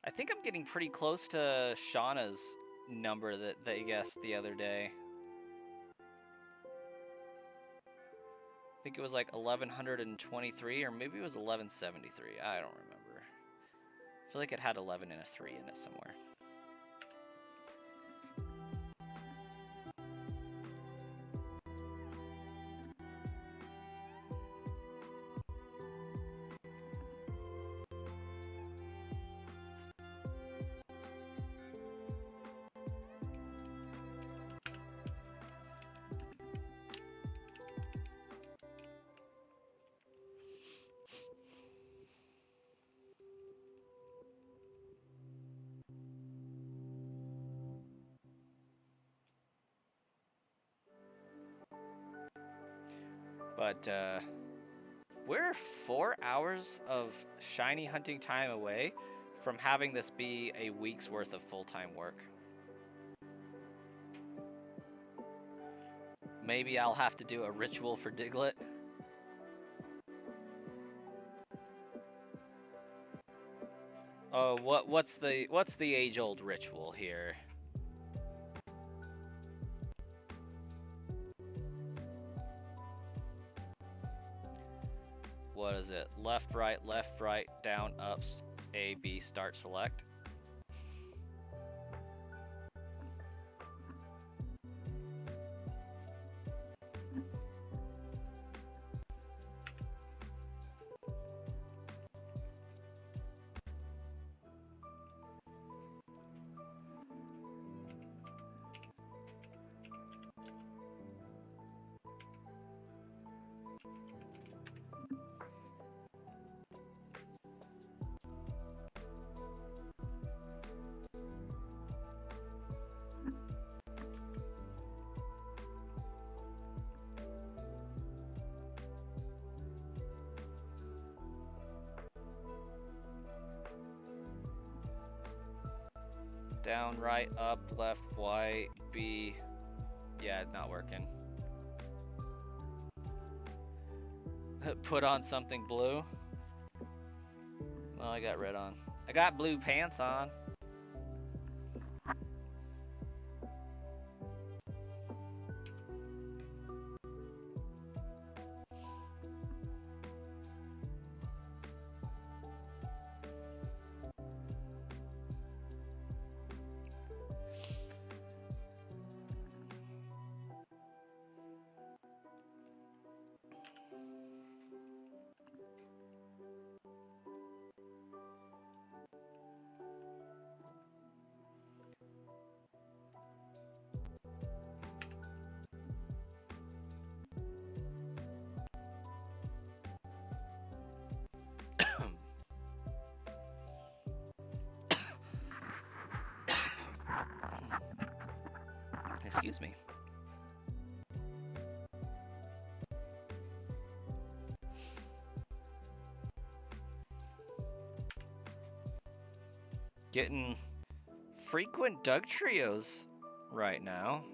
A: I think I'm getting pretty close to Shauna's number that they guessed the other day. I think it was like 1123, or maybe it was 1173. I don't remember. I feel like it had 11 and a 3 in it somewhere. But we're 4 hours of shiny hunting time away from having this be a week's worth of full-time work. Maybe I'll have to do a ritual for Diglett. Oh, what's the age-old ritual here? What is it? Left, right, down, up, A, B, start, select. Down, right, up, left, Y, B. Yeah, not working. Put on something blue. Well, I got red on. I got blue pants on. Excuse me. Getting frequent Doug trios right now.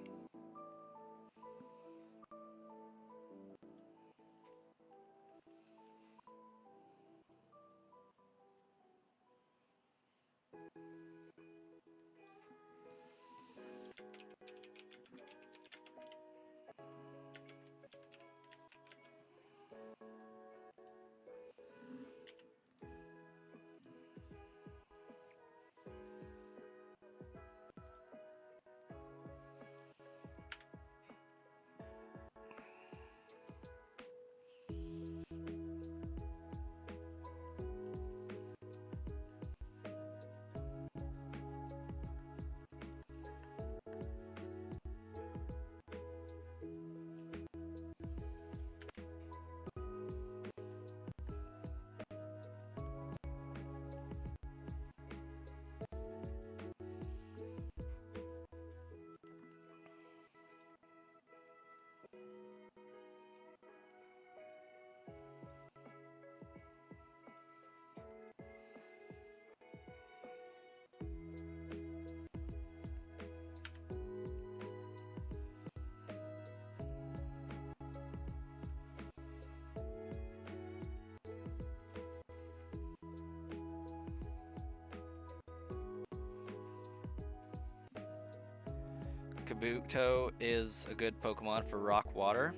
A: Kabuto is a good Pokemon for Rock Water.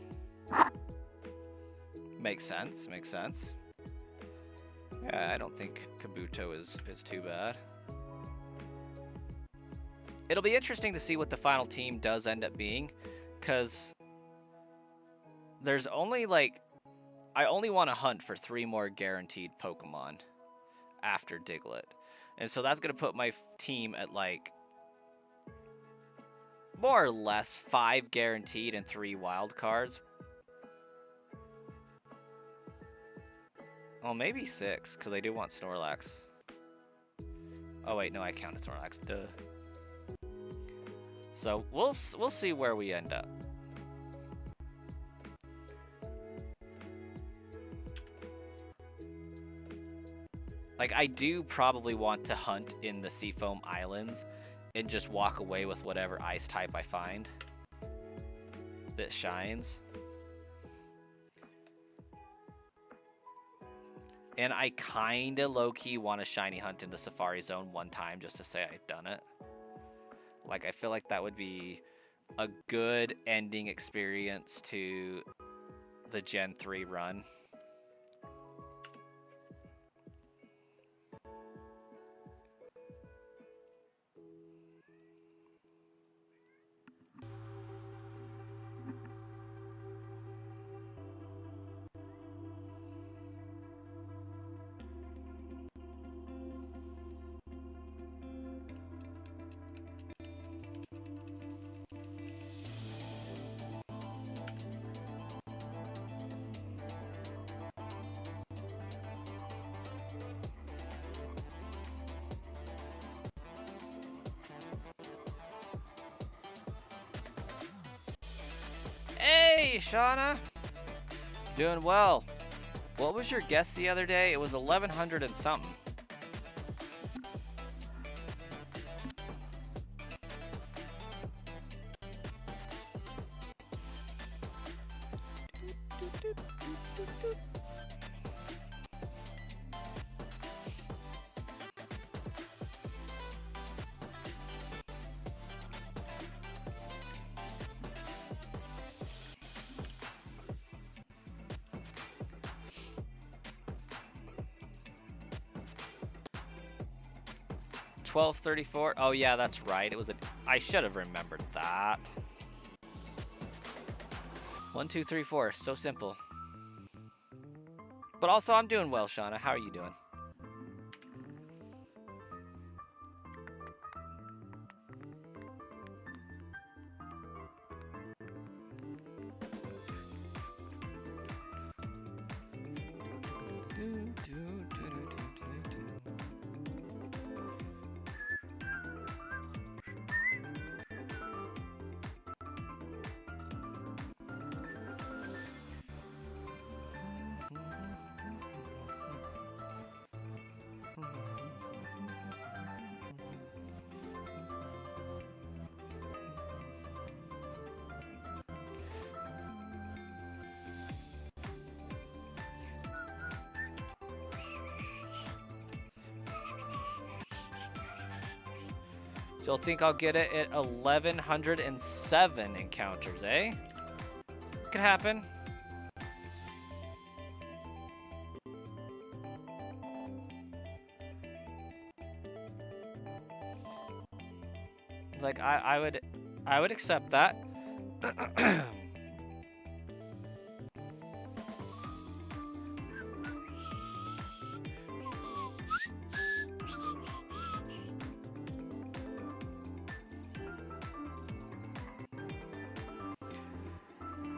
A: Makes sense, makes sense. Yeah, I don't think Kabuto is too bad. It'll be interesting to see what the final team does end up being, because there's only like, I only want to hunt for 3 more guaranteed Pokemon after Diglett. And so that's going to put my team at like more or less 5 guaranteed and 3 wild cards. Well, maybe 6, because I do want Snorlax. Oh wait, no, I counted Snorlax. Duh. So we'll see where we end up. Like, I do probably want to hunt in the Seafoam Islands and just walk away with whatever ice type I find that shines. And I kind of low-key want to shiny hunt in the Safari Zone one time just to say I've done it. Like, I feel like that would be a good ending experience to the Gen 3 run. Hey, Shauna. Doing well. What was your guess the other day? It was 1100 and something. $12.34. Oh yeah, that's right. It was I should have remembered that. 1, 2, 3, 4. So simple. But also, I'm doing well, Shauna. How are you doing? Still think I'll get it at 1,107 encounters, eh? Could happen. Like I would accept that.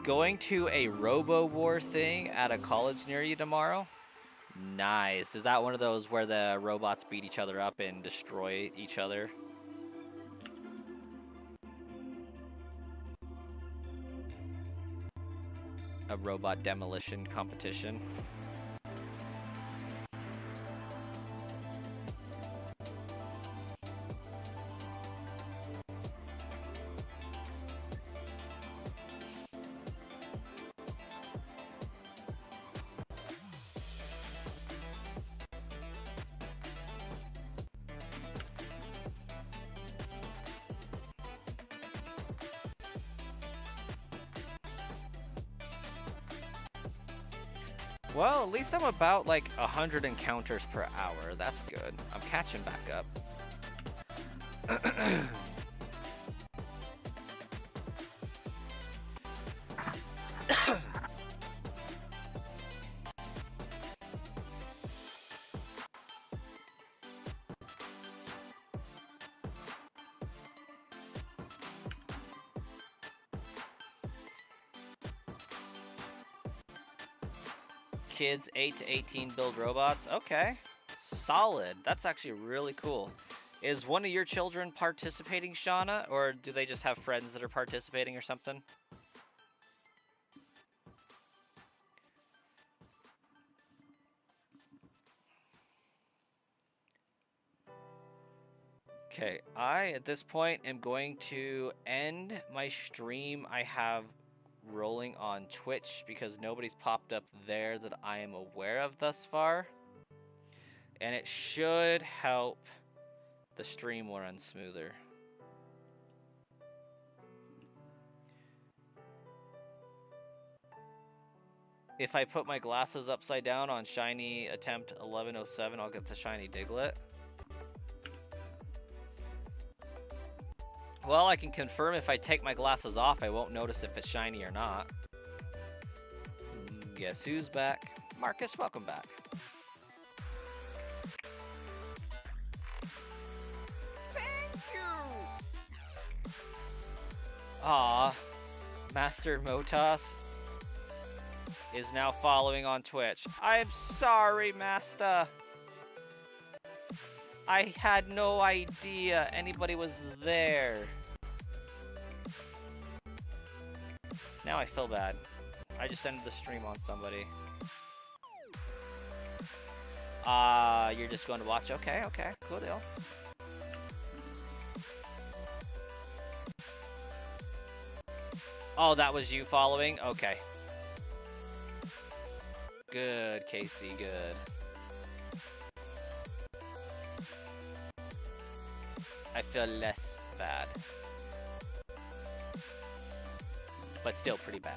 A: Going to a Robo War thing at a college near you tomorrow? Nice. Is that one of those where the robots beat each other up and destroy each other? A robot demolition competition? Well, at least I'm about like 100 encounters per hour. That's good. I'm catching back up. Kids 8 to 18 build robots. Okay, solid. That's actually really cool. Is one of your children participating, Shauna, or do they just have friends that are participating or something? Okay, at this point am going to end my stream I have rolling on Twitch because nobody's popped up there that I am aware of thus far. And it should help the stream run smoother. If I put my glasses upside down on shiny attempt 1107, I'll get the shiny Diglett. Well, I can confirm if I take my glasses off, I won't notice if it's shiny or not. Guess who's back? Marcus, welcome back. Thank you! Aw, Master Motas is now following on Twitch. I'm sorry, Master. I had no idea anybody was there. Now I feel bad. I just ended the stream on somebody. You're just going to watch? Okay, cool deal. Oh, that was you following? Okay. Good, Casey, good. I feel less bad. But still pretty bad.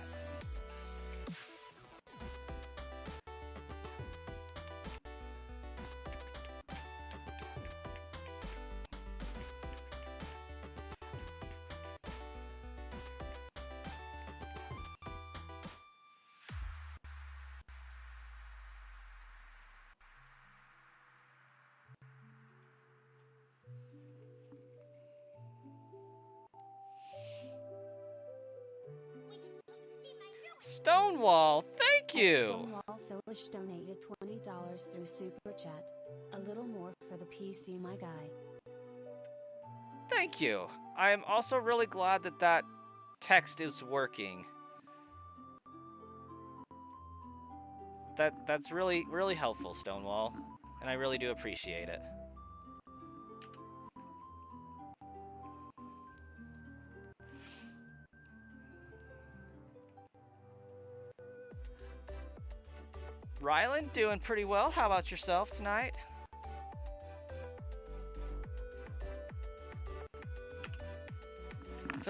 A: Stonewall, thank you!
B: Stonewall Solish donated $20 through Super Chat. A little more for the PC, my guy.
A: Thank you. I am also really glad that that text is working. That's really, really helpful, Stonewall. And I really do appreciate it. Rylan, doing pretty well. How about yourself tonight?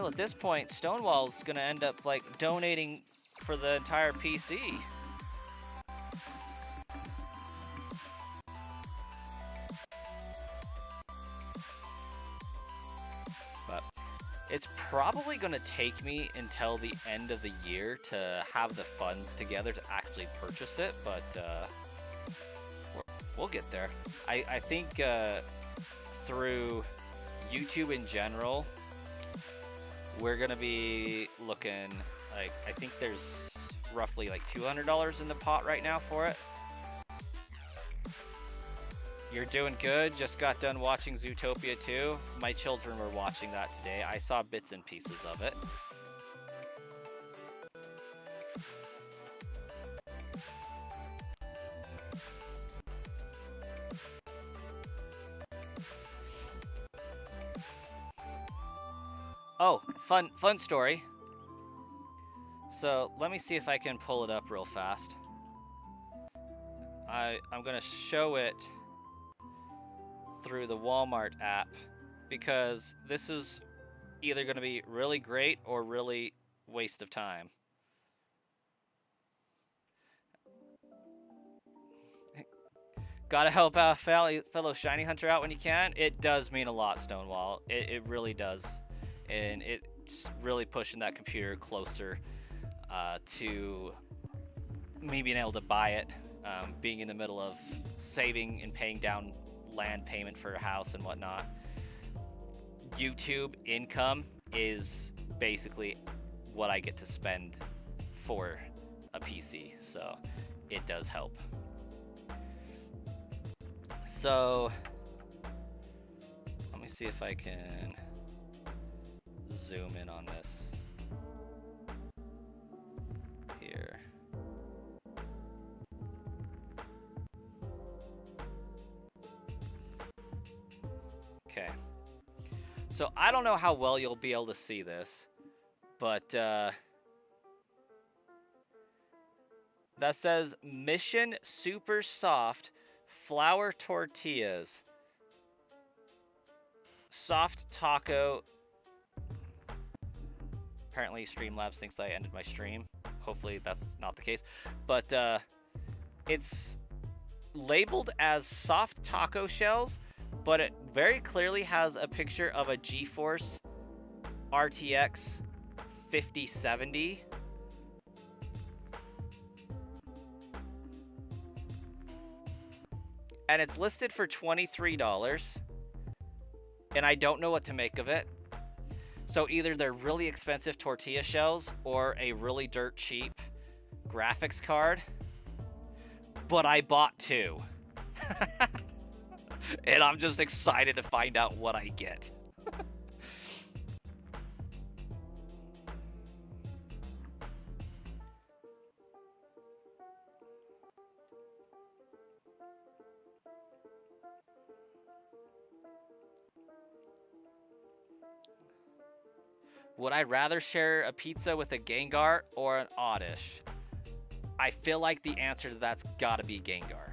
A: feel at this point, Stonewall's gonna end up like donating for the entire PC. But it's probably gonna take me until the end of the year to have the funds together to actually purchase it, but we'll get there. I think through YouTube in general, we're gonna be looking like, I think there's roughly like $200 in the pot right now for it. You're doing good. Just got done watching Zootopia 2. My children were watching that today. I saw bits and pieces of it. Oh, fun story. So let me see if I can pull it up real fast. I'm gonna show it through the Walmart app because this is either gonna be really great or really waste of time. Gotta help a fellow shiny hunter out when you can. It does mean a lot, Stonewall. It really does. And it's really pushing that computer closer to me being able to buy it, being in the middle of saving and paying down land payment for a house and whatnot. YouTube income is basically what I get to spend for a PC, so it does help. So let me see if I can zoom in on this here. Okay. So I don't know how well you'll be able to see this, but that says Mission Super Soft Flour Tortillas. Soft taco. Apparently Streamlabs thinks I ended my stream. Hopefully that's not the case. But it's labeled as soft taco shells, but it very clearly has a picture of a GeForce RTX 5070. And it's listed for $23. And I don't know what to make of it. So either they're really expensive tortilla shells or a really dirt cheap graphics card. But I bought two. And I'm just excited to find out what I get. Would I rather share a pizza with a Gengar or an Oddish? I feel like the answer to that's gotta be Gengar.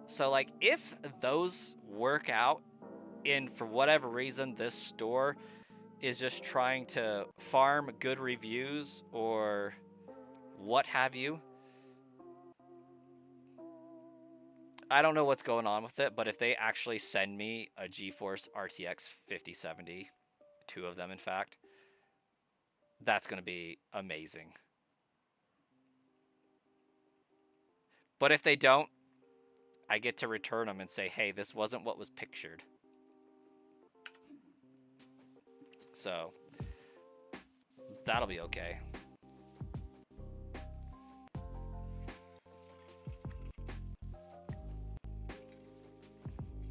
A: So, like, if those work out, and for whatever reason this store is just trying to farm good reviews or what have you, I don't know what's going on with it, but if they actually send me a GeForce RTX 5070, two of them in fact, that's going to be amazing. But if they don't, I get to return them and say, hey, this wasn't what was pictured. So that'll be okay.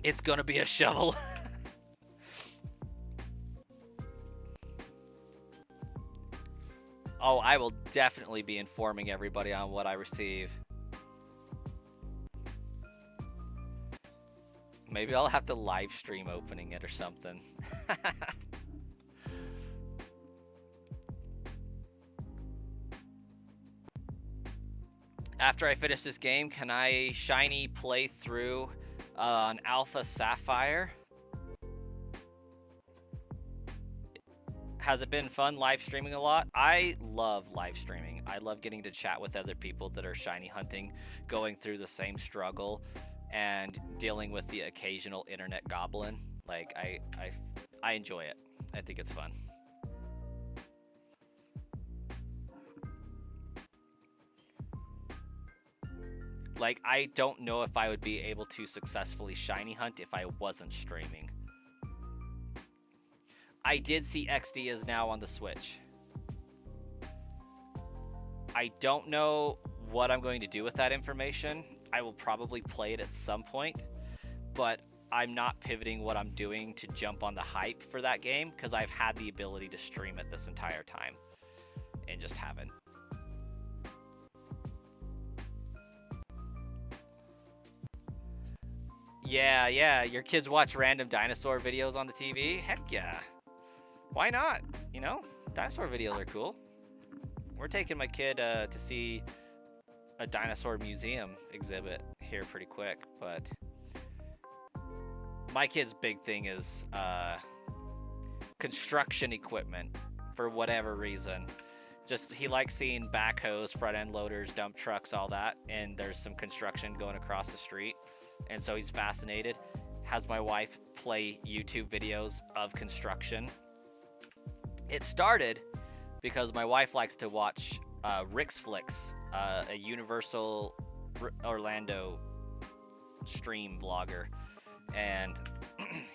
A: It's gonna be a shovel. Oh, I will definitely be informing everybody on what I receive. Maybe I'll have to live stream opening it or something. After I finish this game, can I shiny play through On Alpha Sapphire. Has it been fun live streaming a lot? I love live streaming. I love getting to chat with other people that are shiny hunting, going through the same struggle, and dealing with the occasional internet goblin. Like I enjoy it. I think it's fun. Like, I don't know if I would be able to successfully shiny hunt if I wasn't streaming. I did see XD is now on the Switch. I don't know what I'm going to do with that information. I will probably play it at some point, but I'm not pivoting what I'm doing to jump on the hype for that game because I've had the ability to stream it this entire time and just haven't. Yeah, your kids watch random dinosaur videos on the TV? Heck yeah. Why not? You know, dinosaur videos are cool. We're taking my kid to see a dinosaur museum exhibit here pretty quick, but my kid's big thing is construction equipment for whatever reason. Just he likes seeing backhoes, front end loaders, dump trucks, all that, and there's some construction going across the street, and so he's fascinated. Has my wife play YouTube videos of construction. It started because my wife likes to watch Rick's Flicks, a Universal Orlando stream vlogger, and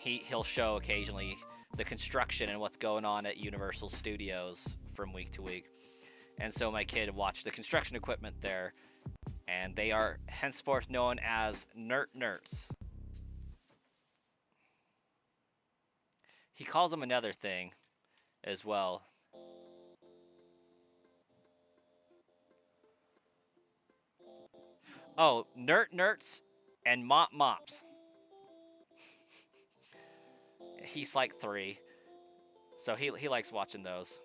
A: he'll show occasionally the construction and what's going on at Universal Studios from week to week. And so my kid watched the construction equipment there, and they are henceforth known as Nerds. He calls them another thing as well. Oh, Nerds and Mops. He's like 3, so he likes watching those.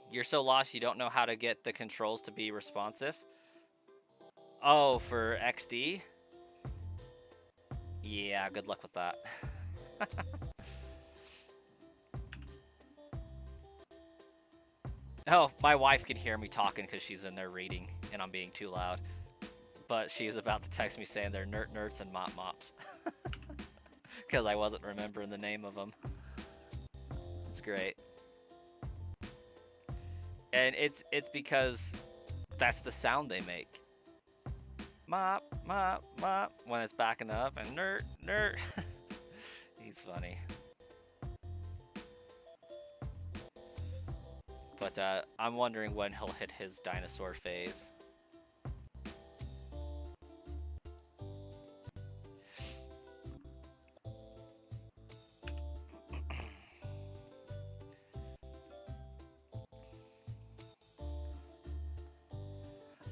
A: You're so lost you don't know how to get the controls to be responsive? Oh, for XD? Yeah, good luck with that. Oh, my wife can hear me talking because she's in there reading and I'm being too loud. But she's about to text me saying they're Nerds and Mops. Because I wasn't remembering the name of them. It's great. And it's because that's the sound they make. Mop, when it's backing up, and nerd. He's funny. But I'm wondering when he'll hit his dinosaur phase.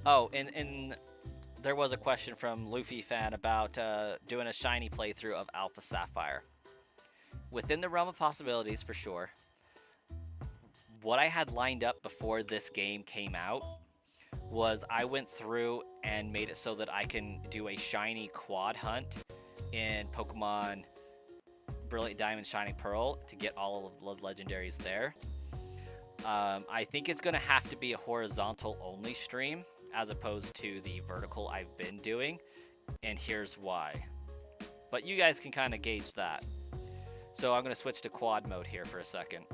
A: Oh, and there was a question from Luffy fan about doing a shiny playthrough of Alpha Sapphire. Within the realm of possibilities, for sure. What I had lined up before this game came out was I went through and made it so that I can do a shiny quad hunt in Pokemon Brilliant Diamond, Shining Pearl to get all of the legendaries there. I think it's going to have to be a horizontal only stream as opposed to the vertical I've been doing, and here's why. But you guys can kind of gauge that. So I'm going to switch to quad mode here for a second.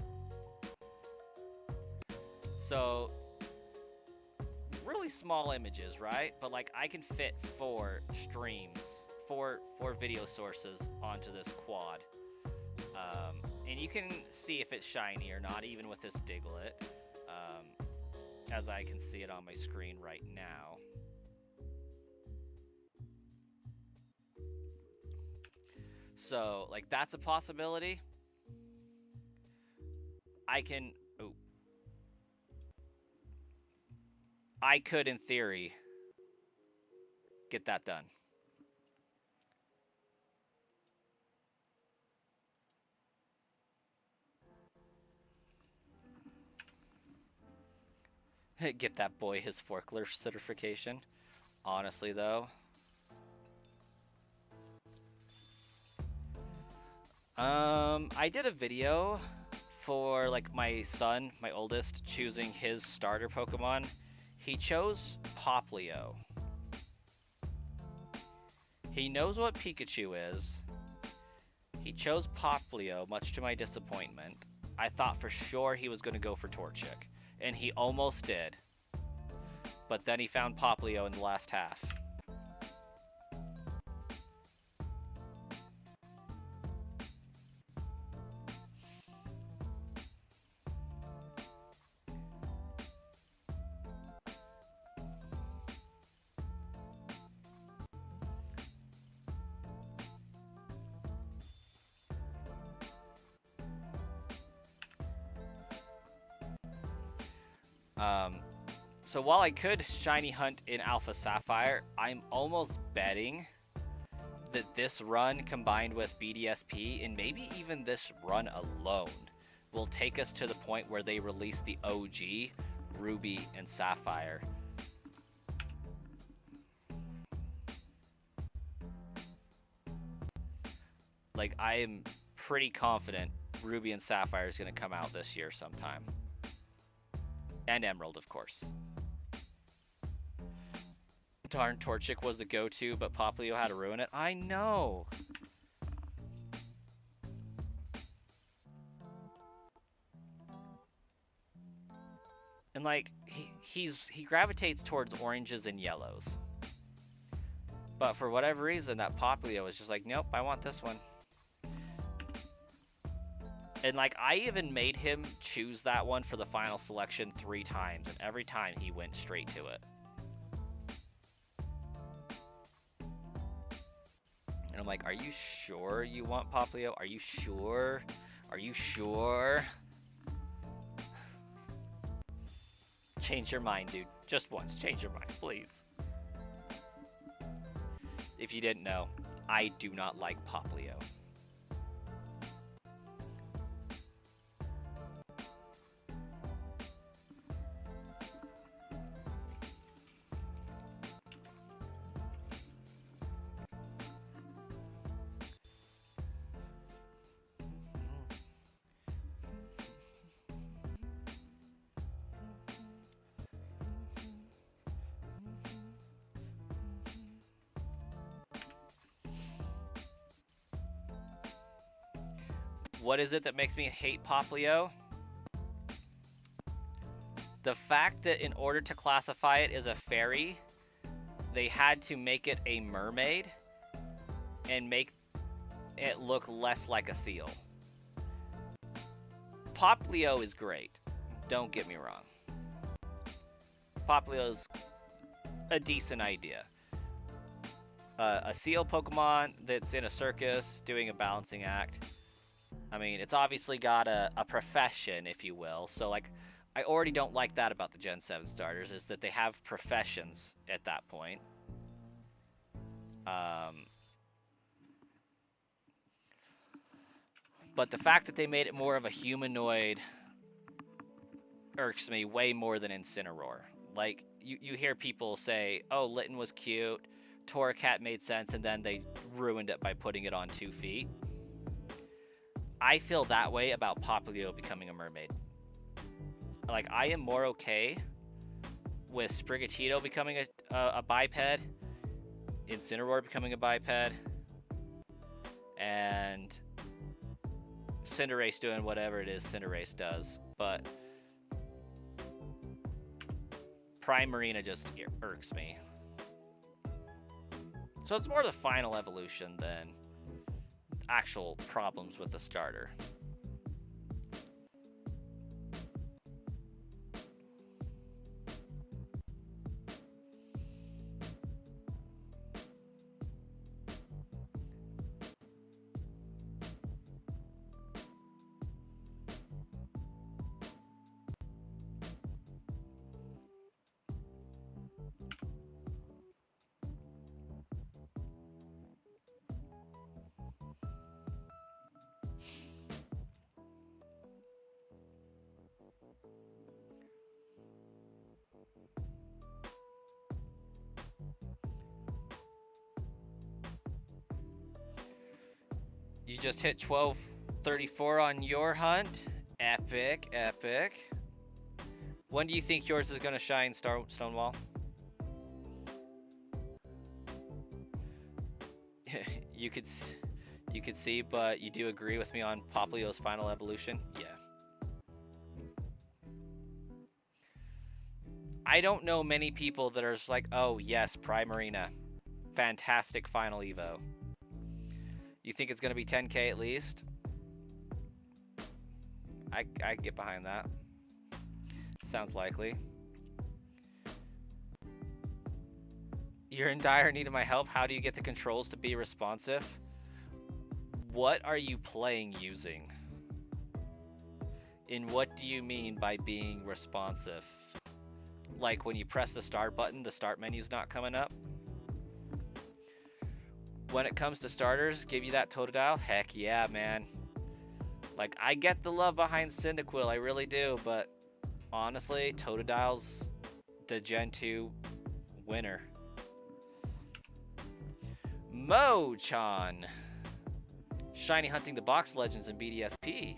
A: So really small images, right? But like I can fit 4 streams, four video sources onto this quad. And you can see if it's shiny or not, even with this Diglett, as I can see it on my screen right now. So, like, that's a possibility. I could, in theory, get that done. Get that boy his forklift certification. Honestly, though, I did a video for like my son, my oldest, choosing his starter Pokemon. He chose Poplio. He knows what Pikachu is. He chose Poplio, much to my disappointment. I thought for sure he was going to go for Torchic, and he almost did. But then he found Poplio in the last half. So while I could shiny hunt in Alpha Sapphire, I'm almost betting that this run combined with BDSP, and maybe even this run alone, will take us to the point where they release the OG Ruby and Sapphire. Like, I am pretty confident Ruby and Sapphire is going to come out this year sometime. And Emerald, of course. Darn, Torchic was the go-to, but Poplio had to ruin it. I know. And like he gravitates towards oranges and yellows. But for whatever reason, that Poplio is just like, nope, I want this one. And like, I even made him choose that one for the final selection 3 times, and every time he went straight to it. And I'm like, are you sure you want Poplio? Are you sure? Are you sure? Change your mind, dude. Just once. Change your mind, please. If you didn't know, I do not like Poplio. What is it that makes me hate Poplio? The fact that in order to classify it as a fairy, they had to make it a mermaid and make it look less like a seal. Poplio is great. Don't get me wrong. Poplio's a decent idea. A seal Pokemon that's in a circus doing a balancing act. I mean, it's obviously got a profession, if you will. So, like, I already don't like that about the Gen 7 starters, is that they have professions at that point. But the fact that they made it more of a humanoid irks me way more than Incineroar. Like, you hear people say, oh, Litten was cute, Torracat made sense, and then they ruined it by putting it on 2 feet. I feel that way about Poplio becoming a mermaid. Like, I am more okay with Sprigatito becoming a biped, Incineroar becoming a biped, and Cinderace doing whatever it is Cinderace does. But Primarina just irks me. So it's more the final evolution than actual problems with the starter. just hit 1234 on your hunt. Epic, epic. When do you think yours is going to shine, Stonewall? you could see, but you do agree with me on Poplio's final evolution? Yeah. I don't know many people that are just like, oh yes, Primarina. Fantastic final Evo. You think it's going to be 10k at least? I get behind that. Sounds likely. You're in dire need of my help. How do you get the controls to be responsive? What are you playing using? And what do you mean by being responsive? Like when you press the start button, the start menu's not coming up? When it comes to starters, give you that Totodile? Heck yeah, man. Like, I get the love behind Cyndaquil, I really do, but honestly, Totodile's the Gen 2 winner. Mo-chan. Shiny hunting the box legends in BDSP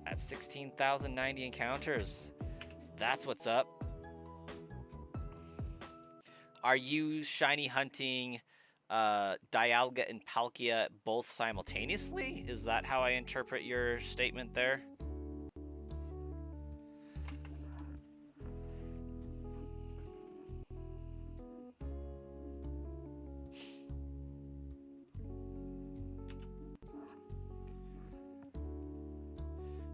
A: at 16,090 encounters. That's what's up. Are you shiny hunting Dialga and Palkia both simultaneously? Is that how I interpret your statement there?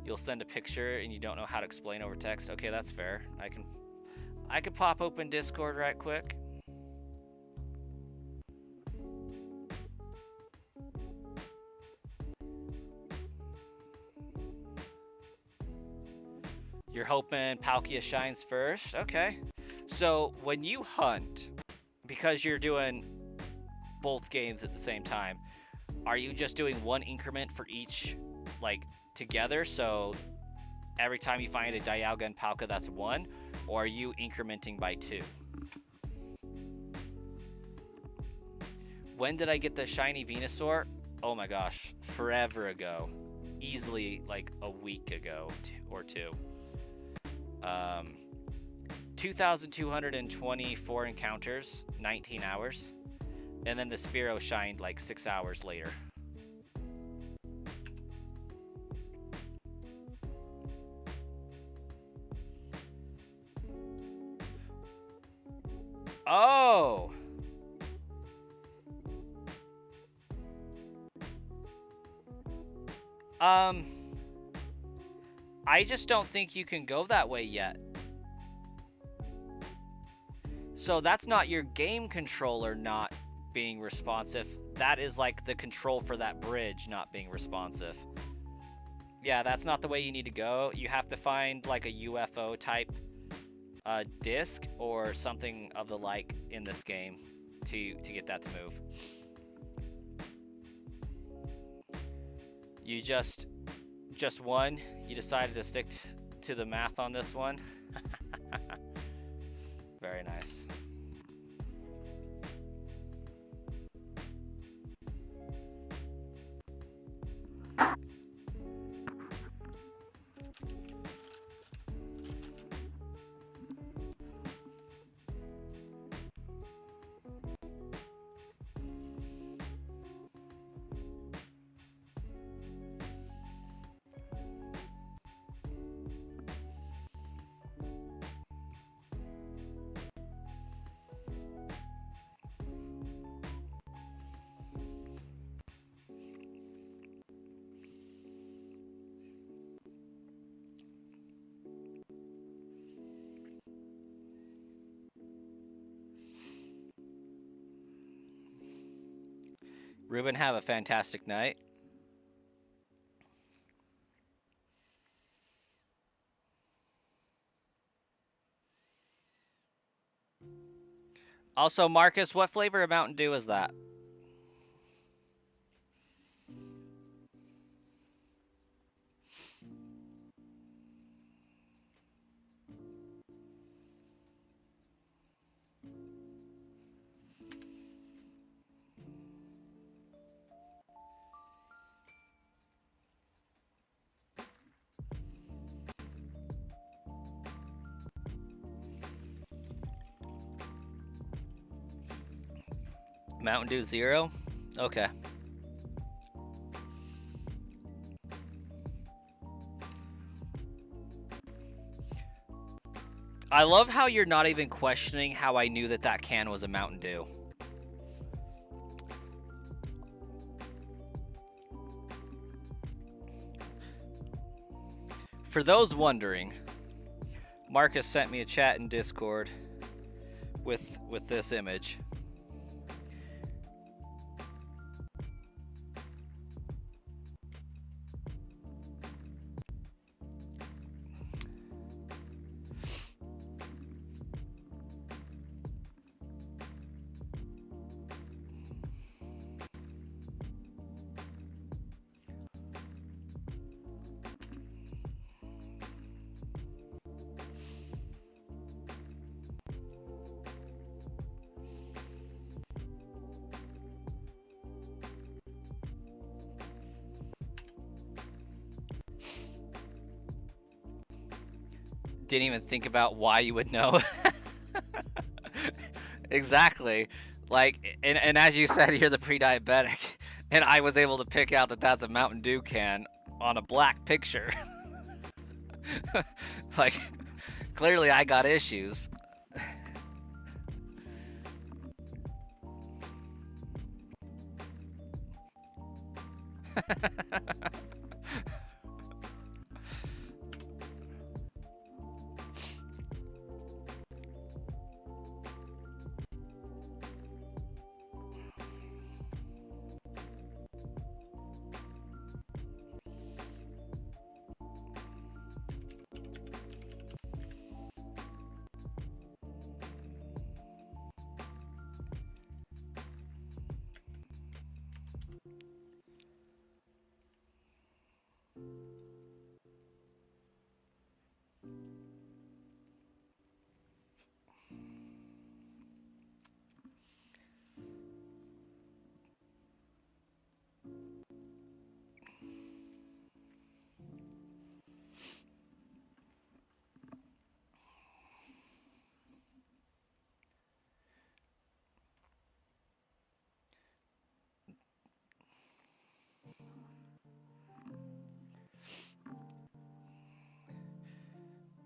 A: You'll send a picture and you don't know how to explain over text. Okay, that's fair. I can pop open Discord right quick. You're hoping Palkia shines first? Okay. So when you hunt, because you're doing both games at the same time, are you just doing one increment for each, like, together? So every time you find a Dialga and Palkia, that's one? Or are you incrementing by 2? When did I get the shiny Venusaur? Oh my gosh, forever ago. Easily like a week ago or 2. 2,224 encounters, 19 hours. And then the Spearow shined like 6 hours later. Oh! I just don't think you can go that way yet. So that's not your game controller not being responsive. That is like the control for that bridge not being responsive. Yeah, that's not the way you need to go. You have to find like a UFO type disc or something of the like in this game to get that to move. You just one? You decided to stick to the math on this one? Very nice. Ruben, have a fantastic night. Also, Marcus, what flavor of Mountain Dew is that? Mountain Dew Zero? Okay. I love how you're not even questioning how I knew that that can was a Mountain Dew. For those wondering, Marcus sent me a chat in Discord with this image. Didn't even think about why you would know. Exactly. Like, and as you said, you're the pre-diabetic, and I was able to pick out that that's a Mountain Dew can on a black picture. Like, clearly I got issues.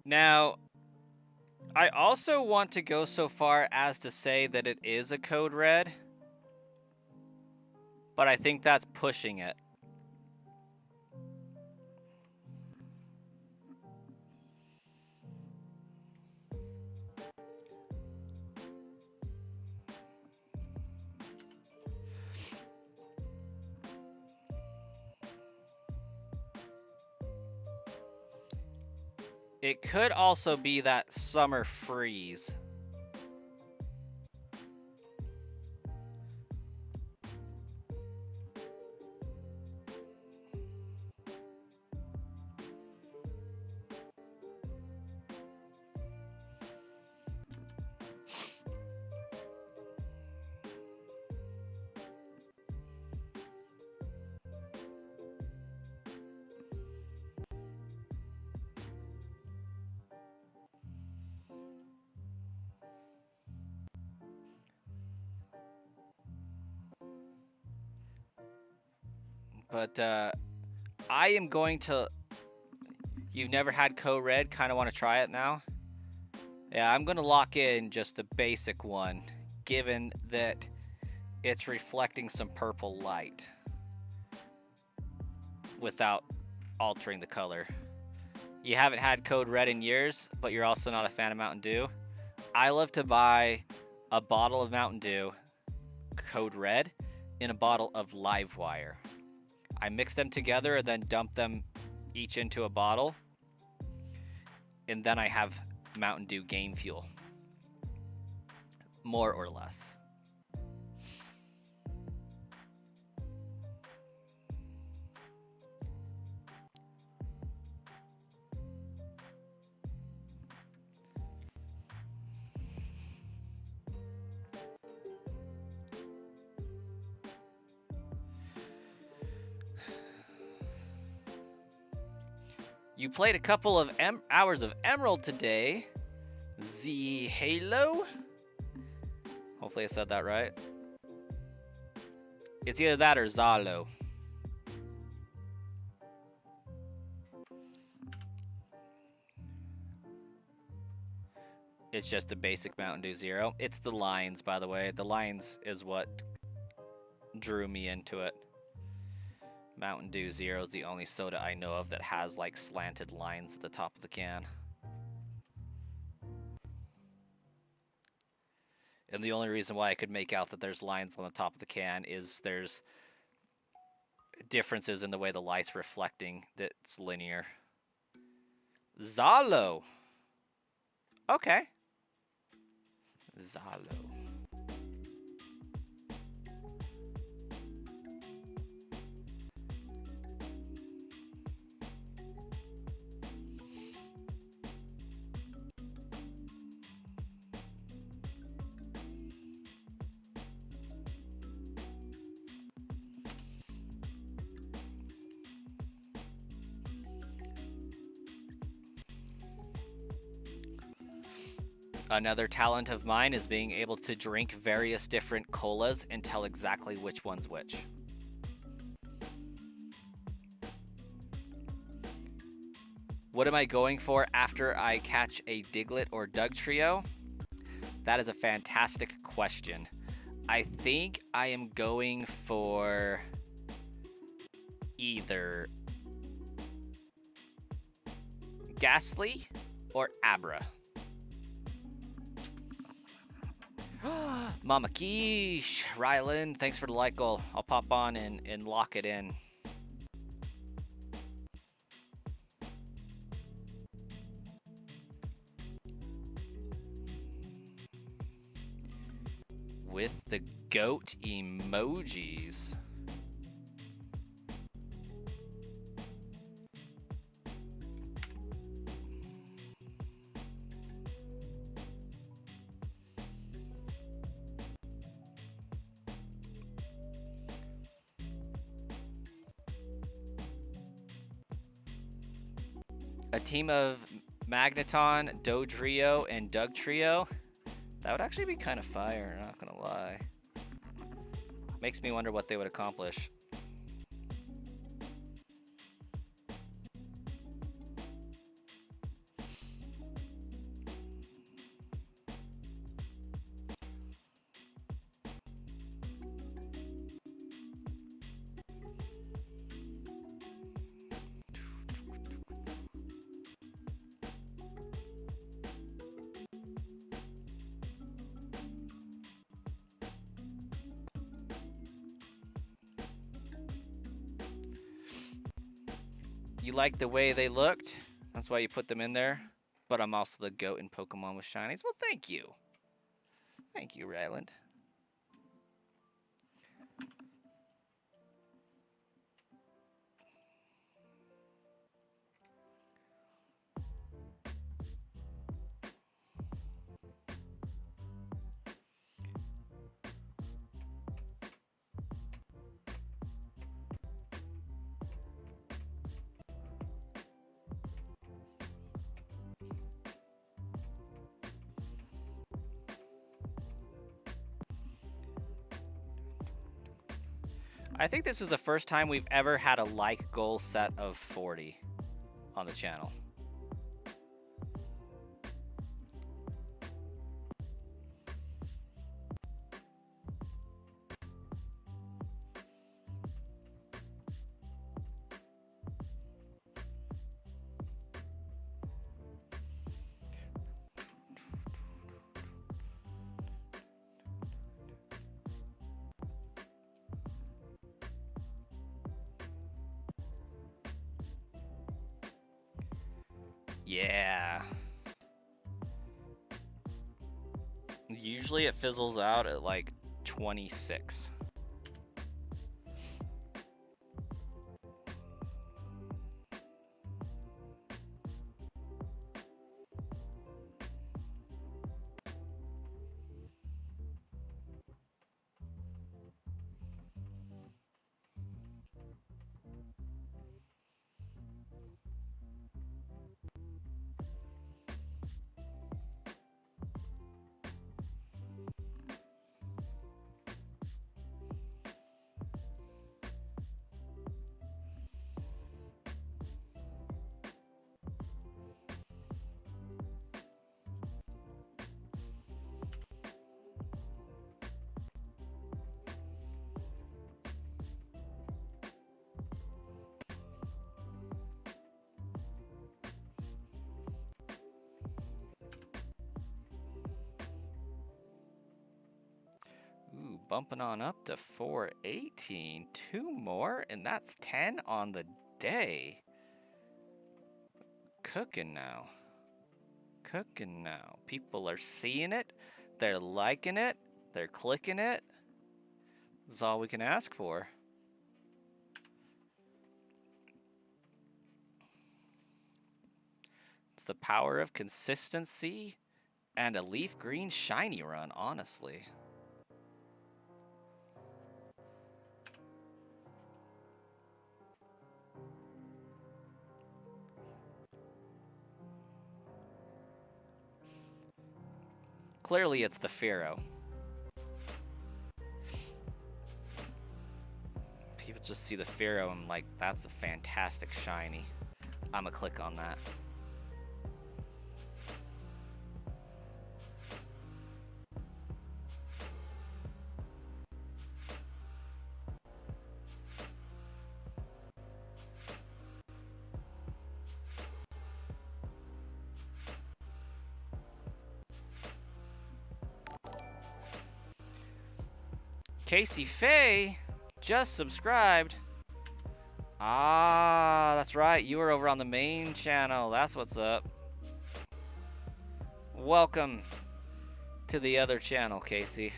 A: Now, I also want to go so far as to say that it is a code red, but I think that's pushing it. It could also be that summer freeze. But I am going to... You've never had Code Red? Kind of want to try it now? Yeah, I'm going to lock in just the basic one, given that it's reflecting some purple light without altering the color. You haven't had Code Red in years, but you're also not a fan of Mountain Dew. I love to buy a bottle of Mountain Dew, Code Red, in a bottle of Livewire. I mix them together and then dump them each into a bottle. And then I have Mountain Dew Game Fuel. More or less. You played a couple of hours of Emerald today. The Halo? Hopefully I said that right. It's either that or Zalo. It's just a basic Mountain Dew Zero. It's the lines, by the way. The lines is what drew me into it. Mountain Dew Zero is the only soda I know of that has like slanted lines at the top of the can. And the only reason why I could make out that there's lines on the top of the can is there's differences in the way the light's reflecting that's linear. Zalo. Okay. Zalo. Another talent of mine is being able to drink various different colas and tell exactly which one's which. What am I going for after I catch a Diglett or Dugtrio? That is a fantastic question. I think I am going for either Ghastly or Abra. Mama Quiche, Rylan, thanks for the like goal. I'll pop on and lock it in. With the goat emojis. A team of Magneton, Dodrio, and Dugtrio. That would actually be kind of fire, not gonna lie. Makes me wonder what they would accomplish. You like the way they looked? That's why you put them in there. But I'm also the goat in Pokemon with shinies. Well, thank you. Thank you, Ryland. I think this is the first time we've ever had a like goal set of 40 on the channel. Yeah. Usually it fizzles out at like 26. bumping on up to 418. 2 more, and that's 10 on the day. Cooking now. Cooking now. People are seeing it. They're liking it. They're clicking it. That's all we can ask for. It's the power of consistency and a leaf green shiny run, honestly. Clearly, it's the Pharaoh. People just see the Pharaoh and like, that's a fantastic shiny. I'm gonna click on that. Casey Faye just subscribed. Ah, that's right. You were over on the main channel. That's what's up. Welcome to the other channel, Casey.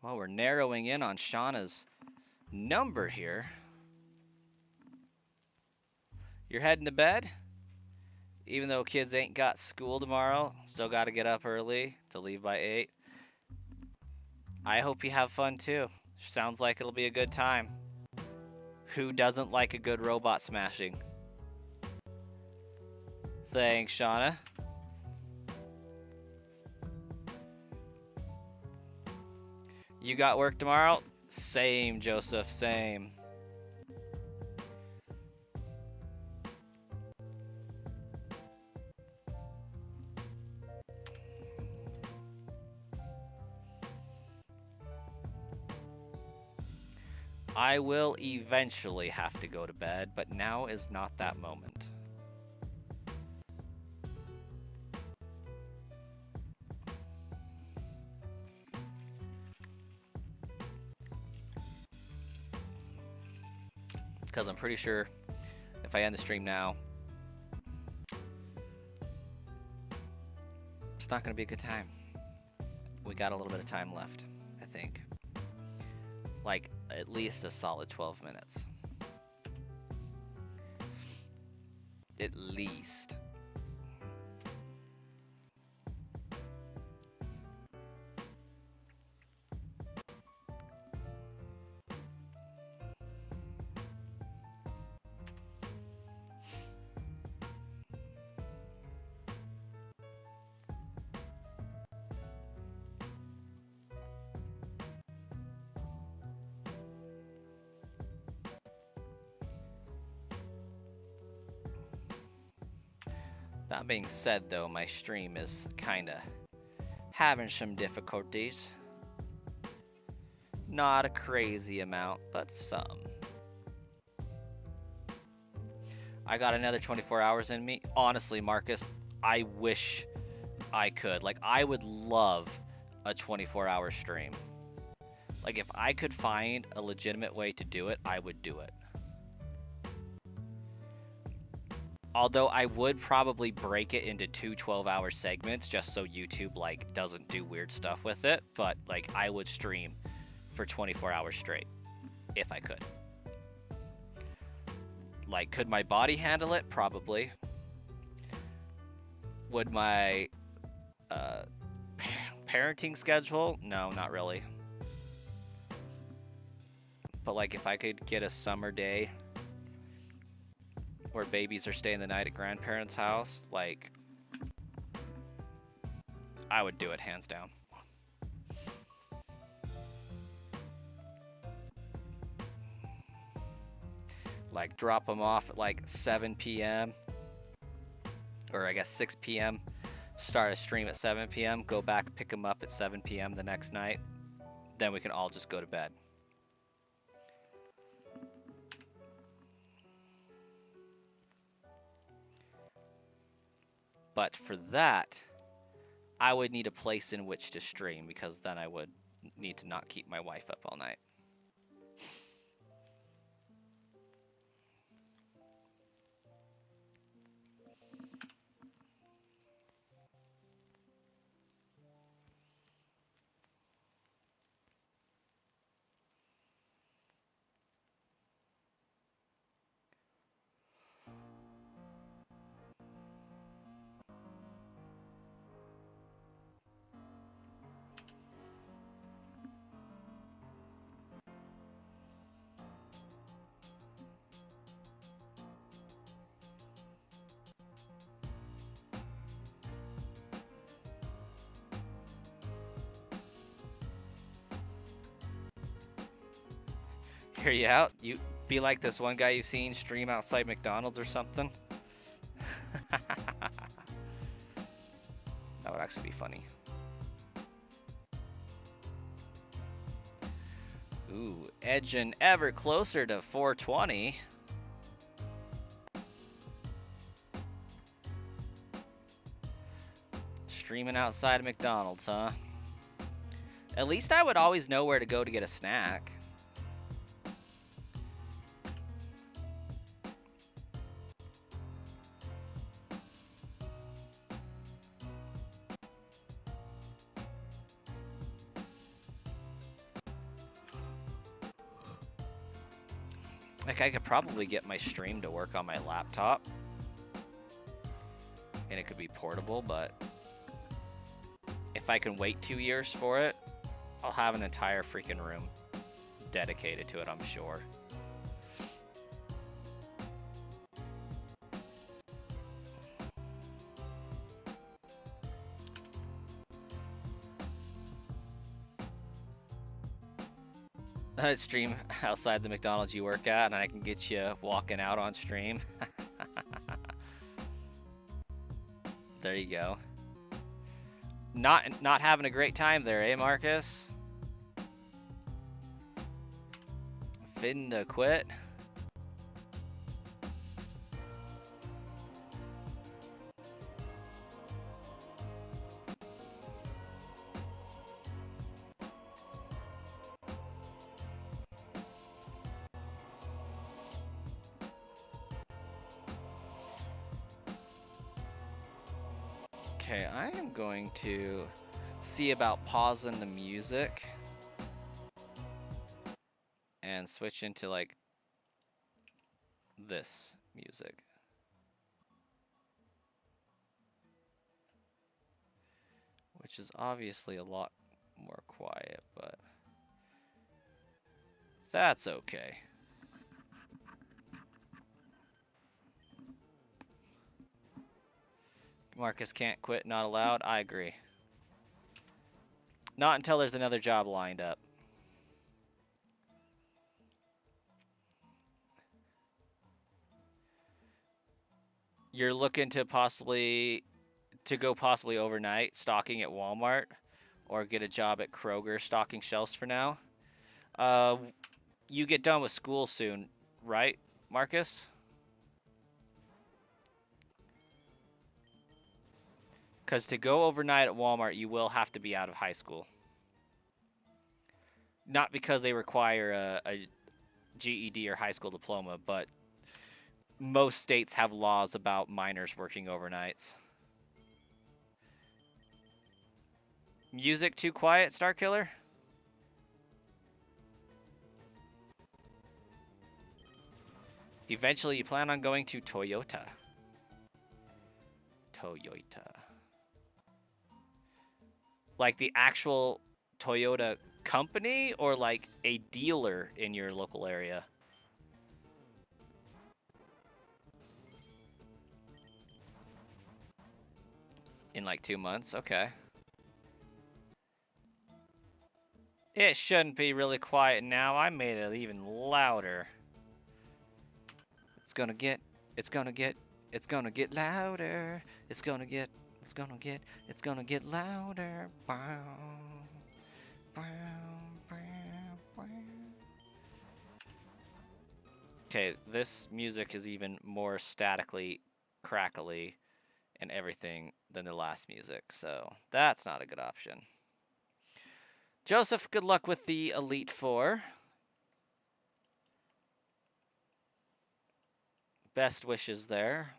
A: Well, we're narrowing in on Shauna's number here. You're heading to bed? Even though kids ain't got school tomorrow, still got to get up early to leave by 8. I hope you have fun too. Sounds like it'll be a good time. Who doesn't like a good robot smashing? Thanks, Shauna. You got work tomorrow? Same, Joseph, same. I will eventually have to go to bed, but now is not that moment. Because I'm pretty sure if I end the stream now, it's not going to be a good time. We got a little bit of time left, I think. Like, at least a solid 12 minutes. At least. That being said, though, my stream is kinda having some difficulties. Not a crazy amount, but some. I got another 24 hours in me. Honestly, Marcus, I wish I could. Like, I would love a 24-hour stream. Like, if I could find a legitimate way to do it, I would do it. Although I would probably break it into 2 12-hour segments just so YouTube, like, doesn't do weird stuff with it. But, like, I would stream for 24 hours straight if I could. Like, could my body handle it? Probably. Would my parenting schedule? No, not really. But, like, if I could get a summer day where babies are staying the night at grandparents' house, like, I would do it hands down. Like, drop them off at like 7 p.m. or I guess 6 p.m. Start a stream at 7 p.m. Go back, pick them up at 7 p.m. the next night. Then we can all just go to bed. But for that, I would need a place in which to stream, because then I would need to not keep my wife up all night. Hear you out? You be like this one guy you've seen stream outside McDonald's or something? That would actually be funny. Ooh, edging ever closer to 420. Streaming outside of McDonald's, huh? At least I would always know where to go to get a snack. Like, I could probably get my stream to work on my laptop. And it could be portable, but if I can wait 2 years for it, I'll have an entire freaking room dedicated to it, I'm sure. I'd stream outside the McDonald's you work at, and I can get you walking out on stream. There you go. Not having a great time there, eh, Marcus? Finna quit. Okay, I am going to see about pausing the music and switch into like this music. Which is obviously a lot more quiet, but that's okay. Marcus can't quit, not allowed. I agree. Not until there's another job lined up. You're looking to go possibly overnight stocking at Walmart or get a job at Kroger stocking shelves for now. You get done with school soon, right, Marcus? Because to go overnight at Walmart, you will have to be out of high school. Not because they require a GED or high school diploma, but most states have laws about minors working overnights. Music too quiet, Starkiller? Eventually, you plan on going to Toyota. Toyota. Like the actual Toyota company or like a dealer in your local area? In like 2 months? Okay. It shouldn't be really quiet now. I made it even louder. It's gonna get, it's gonna get, it's gonna get louder. It's gonna get, it's gonna get, it's gonna get louder. Bow, bow, bow, bow. Okay, this music is even more statically crackly and everything than the last music, so that's not a good option. Joseph, good luck with the Elite Four. Best wishes there.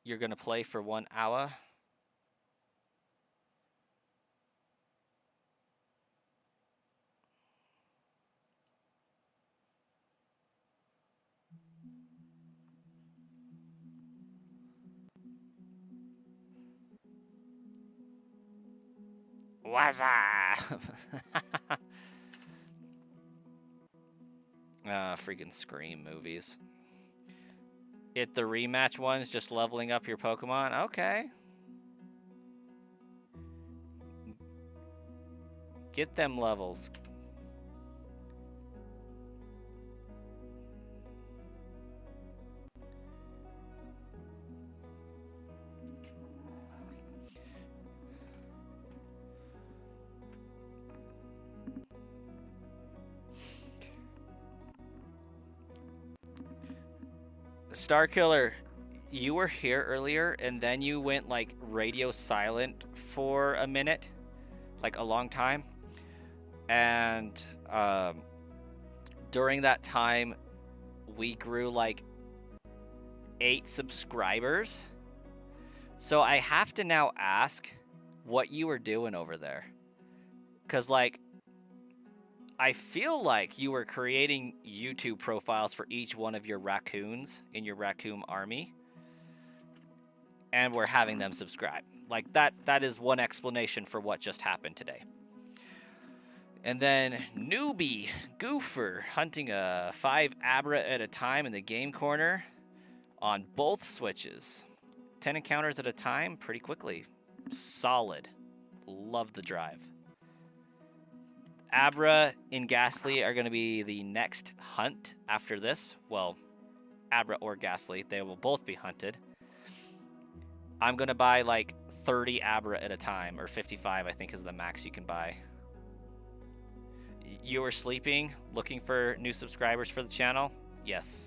A: You're going to play for 1 hour. What's up? Freaking Scream movies. It the rematch ones, just leveling up your Pokemon? Okay. Get them levels. Starkiller, you were here earlier and then you went like radio silent for a minute, like a long time. And during that time, we grew like 8 subscribers. So I have to now ask what you were doing over there. Because, like, I feel like you were creating YouTube profiles for each one of your raccoons in your raccoon army. And we're having them subscribe. Like, that is one explanation for what just happened today. And then Newbie Goofer hunting a 5 Abra at a time in the game corner on both switches. 10 encounters at a time pretty quickly. Solid. Love the drive. Abra and Ghastly are going to be the next hunt after this. Well, Abra or Ghastly, they will both be hunted. I'm going to buy like 30 Abra at a time, or 55 I think is the max you can buy. You were sleeping, looking for new subscribers for the channel? Yes.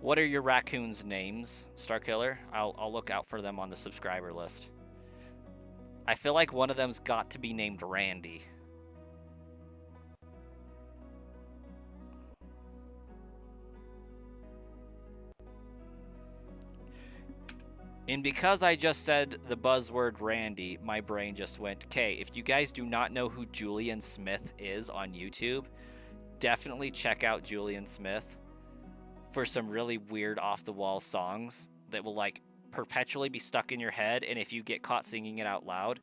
A: What are your raccoons' names, Starkiller? I'll look out for them on the subscriber list. I feel like one of them's got to be named Randy. And because I just said the buzzword Randy, my brain just went, okay, if you guys do not know who Julian Smith is on YouTube, definitely check out Julian Smith for some really weird off-the-wall songs that will, like, perpetually be stuck in your head, and if you get caught singing it out loud,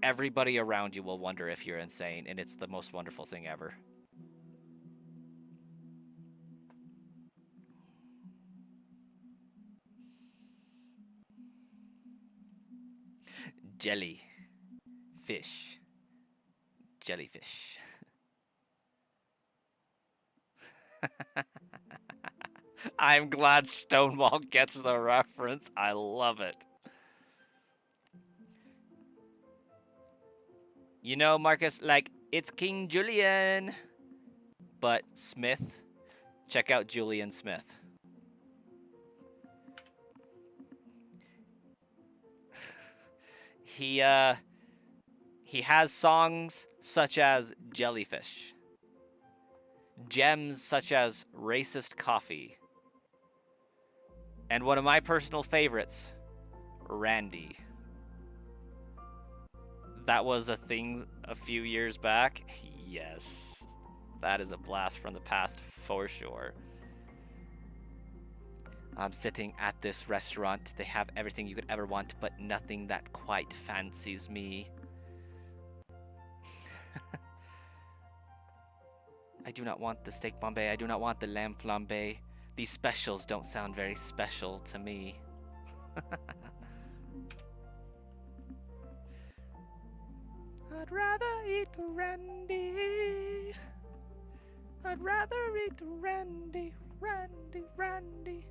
A: everybody around you will wonder if you're insane, and it's the most wonderful thing ever. Jelly. Fish. Jellyfish. I'm glad Stonewall gets the reference. I love it. You know, Marcus, like, it's King Julian. but Smith, check out Julian Smith. He uh he has songs such as Jellyfish, gems such as Racist Coffee, and one of my personal favorites, Randy. That was a thing a few years back. Yes. That is a blast from the past for sure. I'm sitting at this restaurant. They have everything you could ever want, but nothing that quite fancies me. I do not want the steak bombay. I do not want the lamb flambe. These specials don't sound very special to me. I'd rather eat Randy. I'd rather eat Randy, Randy, Randy.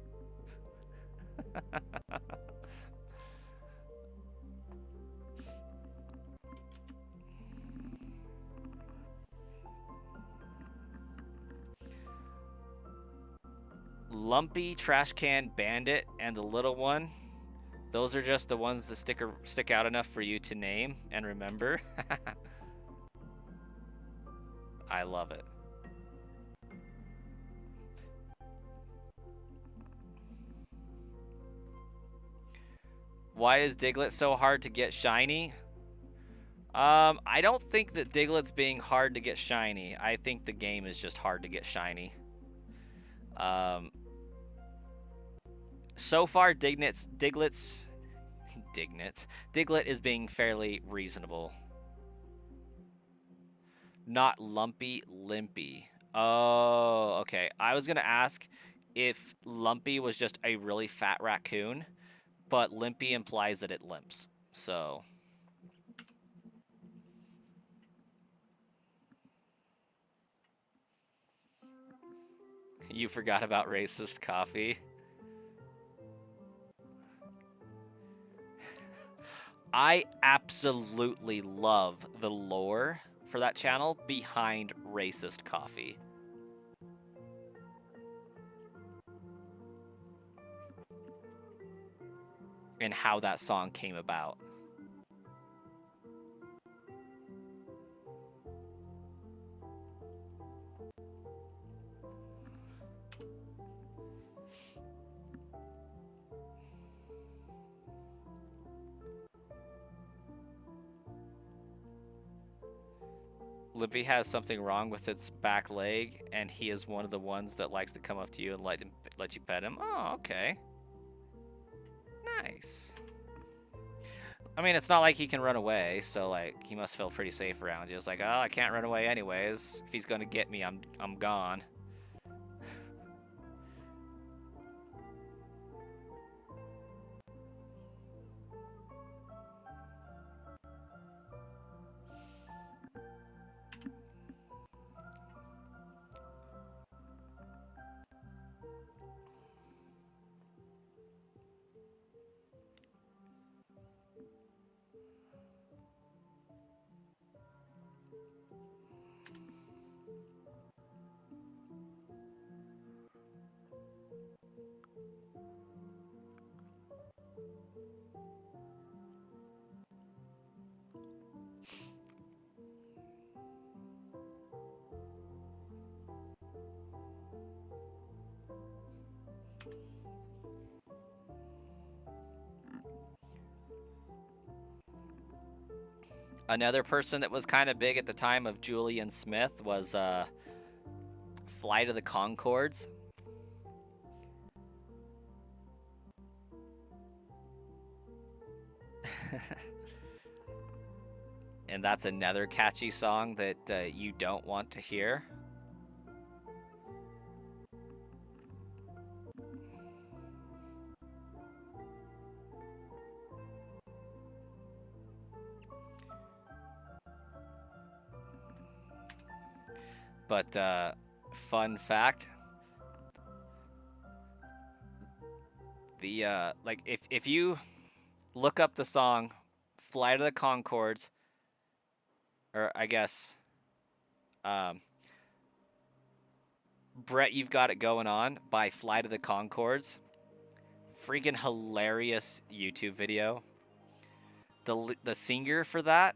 A: Lumpy, Trash Can, Bandit, and the little one. Those are just the ones that stick out enough for you to name and remember. I love it. Why is Diglett so hard to get shiny? I don't think that Diglett's being hard to get shiny. I think the game is just hard to get shiny. So far, Diglett is being fairly reasonable. Not lumpy, limpy. Oh, okay. I was gonna ask if lumpy was just a really fat raccoon, but limpy implies that it limps. So you forgot about racist coffee. I absolutely love the lore for that channel behind racist coffee. And how that song came about. Limpy has something wrong with its back leg, and he is one of the ones that likes to come up to you and let you pet him. Oh, okay. Nice. I mean, it's not like he can run away, so like he must feel pretty safe around you. It's like, oh, I can't run away anyways. If he's gonna get me, I'm gone. Another person that was kind of big at the time of Julian Smith was Flight of the Conchords. And that's another catchy song that you don't want to hear. But fun fact, the like if you look up the song Flight of the Conchords, or I guess Brett, You've Got It Going On by Fly to the Concords. Freaking hilarious YouTube video. The singer for that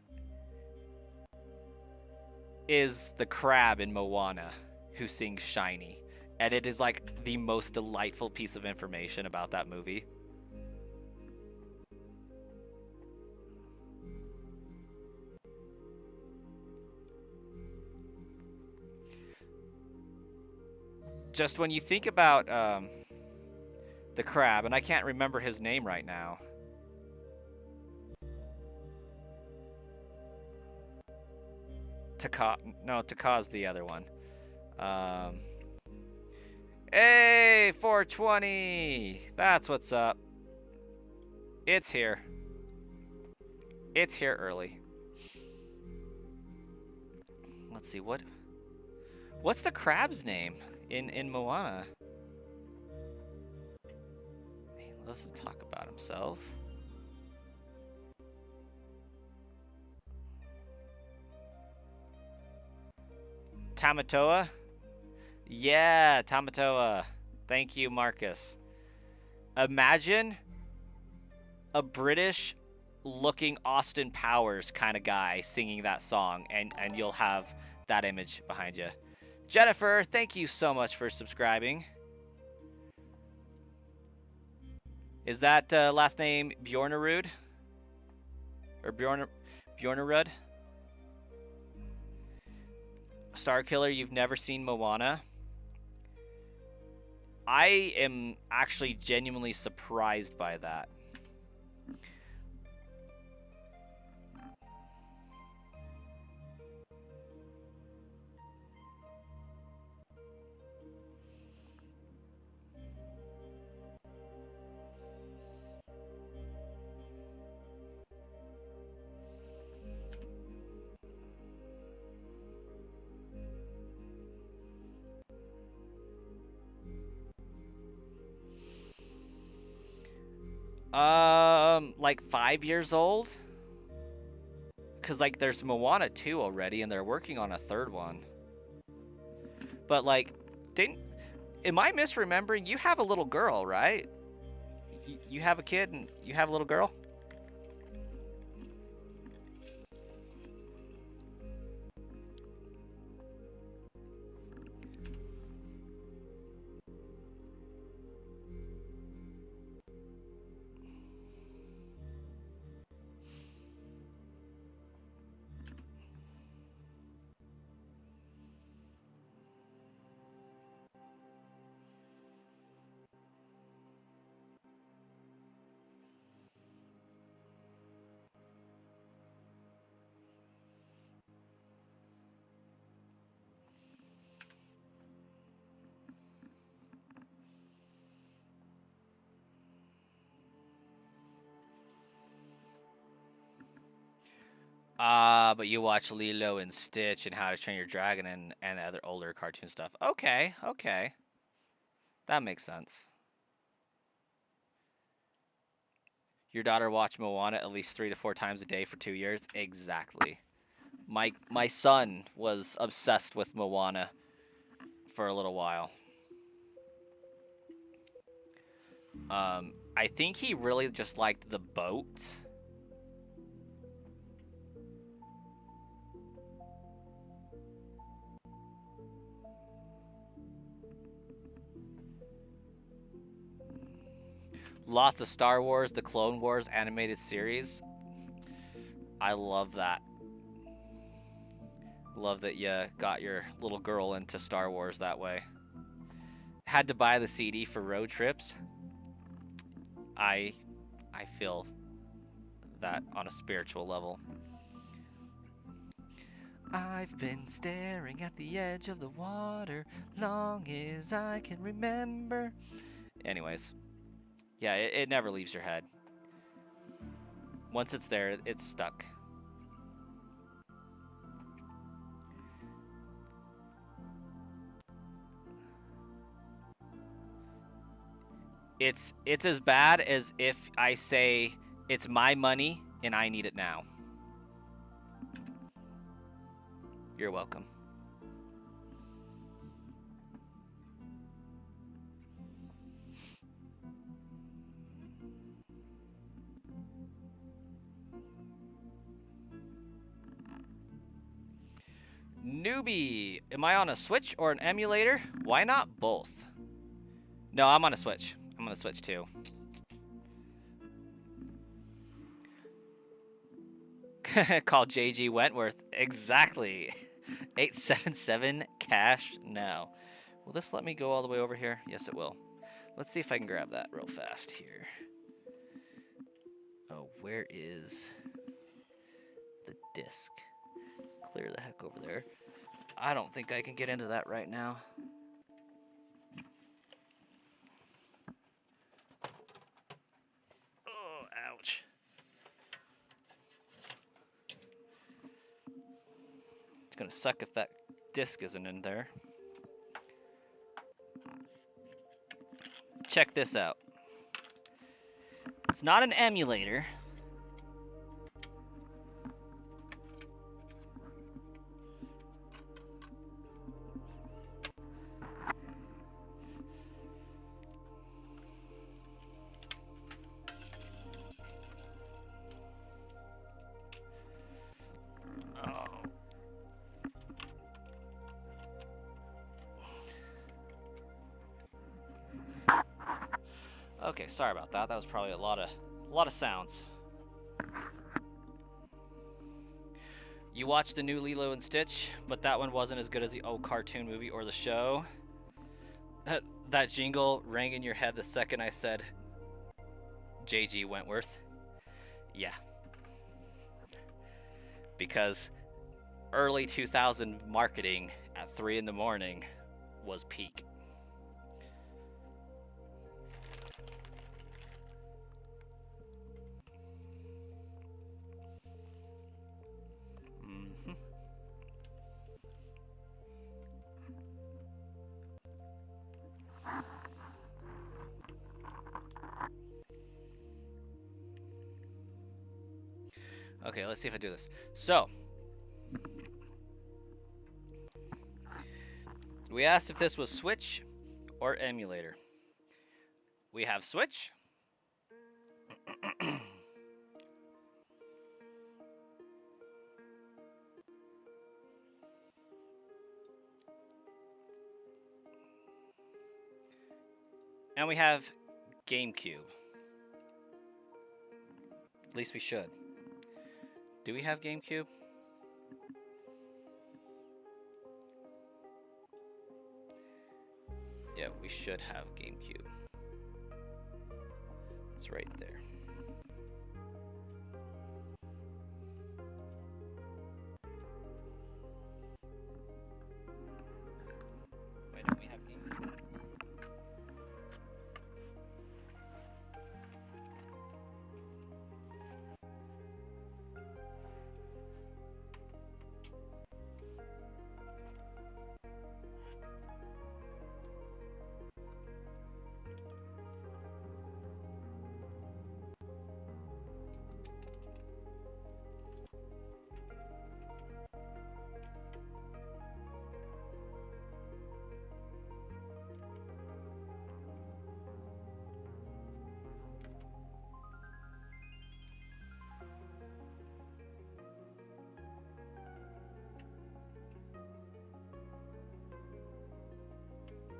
A: is the crab in Moana who sings Shiny. And it is like the most delightful piece of information about that movie. Just when you think about the crab, and I can't remember his name right now. Taka's the other one. Hey, 420! That's what's up. It's here. It's here early. Let's see, what's the crab's name in Moana? He loves to talk about himself. Tamatoa? Yeah, Tamatoa. Thank you, Marcus. Imagine a British looking Austin Powers kind of guy singing that song, and you'll have that image behind you. Jennifer, thank you so much for subscribing. Is that last name Bjornerud? Or Bjornerud? Starkiller, you've never seen Moana? I am actually genuinely surprised by that. Like 5 years old? Because, like, there's Moana 2 already, and they're working on a third one. But, like, am I misremembering? You have a little girl, right? You have a kid and you have a little girl? But you watch Lilo and Stitch and How to Train Your Dragon and other older cartoon stuff. Okay, okay. That makes sense. Your daughter watched Moana at least 3 to 4 times a day for 2 years? Exactly. My son was obsessed with Moana for a little while. I think he really just liked the boat. Lots of Star Wars, the Clone Wars animated series. I love that. Love that you got your little girl into Star Wars that way. Had to buy the CD for road trips. I feel that on a spiritual level. I've been staring at the edge of the water long as I can remember. Anyways. Yeah, it never leaves your head. Once it's there, it's stuck. It's as bad as if I say it's my money and I need it now. You're welcome. Newbie, am I on a Switch or an emulator? Why not both? No, I'm on a Switch. I'm on a Switch too. Call JG Wentworth. Exactly. 877 cash now. Will this let me go all the way over here? Yes, it will. Let's see if I can grab that real fast here. Oh, where is the disc? Clear the heck over there. I don't think I can get into that right now. Oh, ouch. It's gonna suck if that disc isn't in there. Check this out. It's not an emulator. Okay, sorry about that. That was probably a lot of sounds. You watched the new Lilo and Stitch, but that one wasn't as good as the old cartoon movie or the show. That jingle rang in your head the second I said JG Wentworth. Yeah. Because early 2000 marketing at 3 in the morning was peak. Okay, let's see if I do this. So, we asked if this was Switch or emulator. We have Switch. And we have GameCube. At least we should. Do we have GameCube? Yeah, we should have GameCube. It's right there. Wait, don't we have GameCube?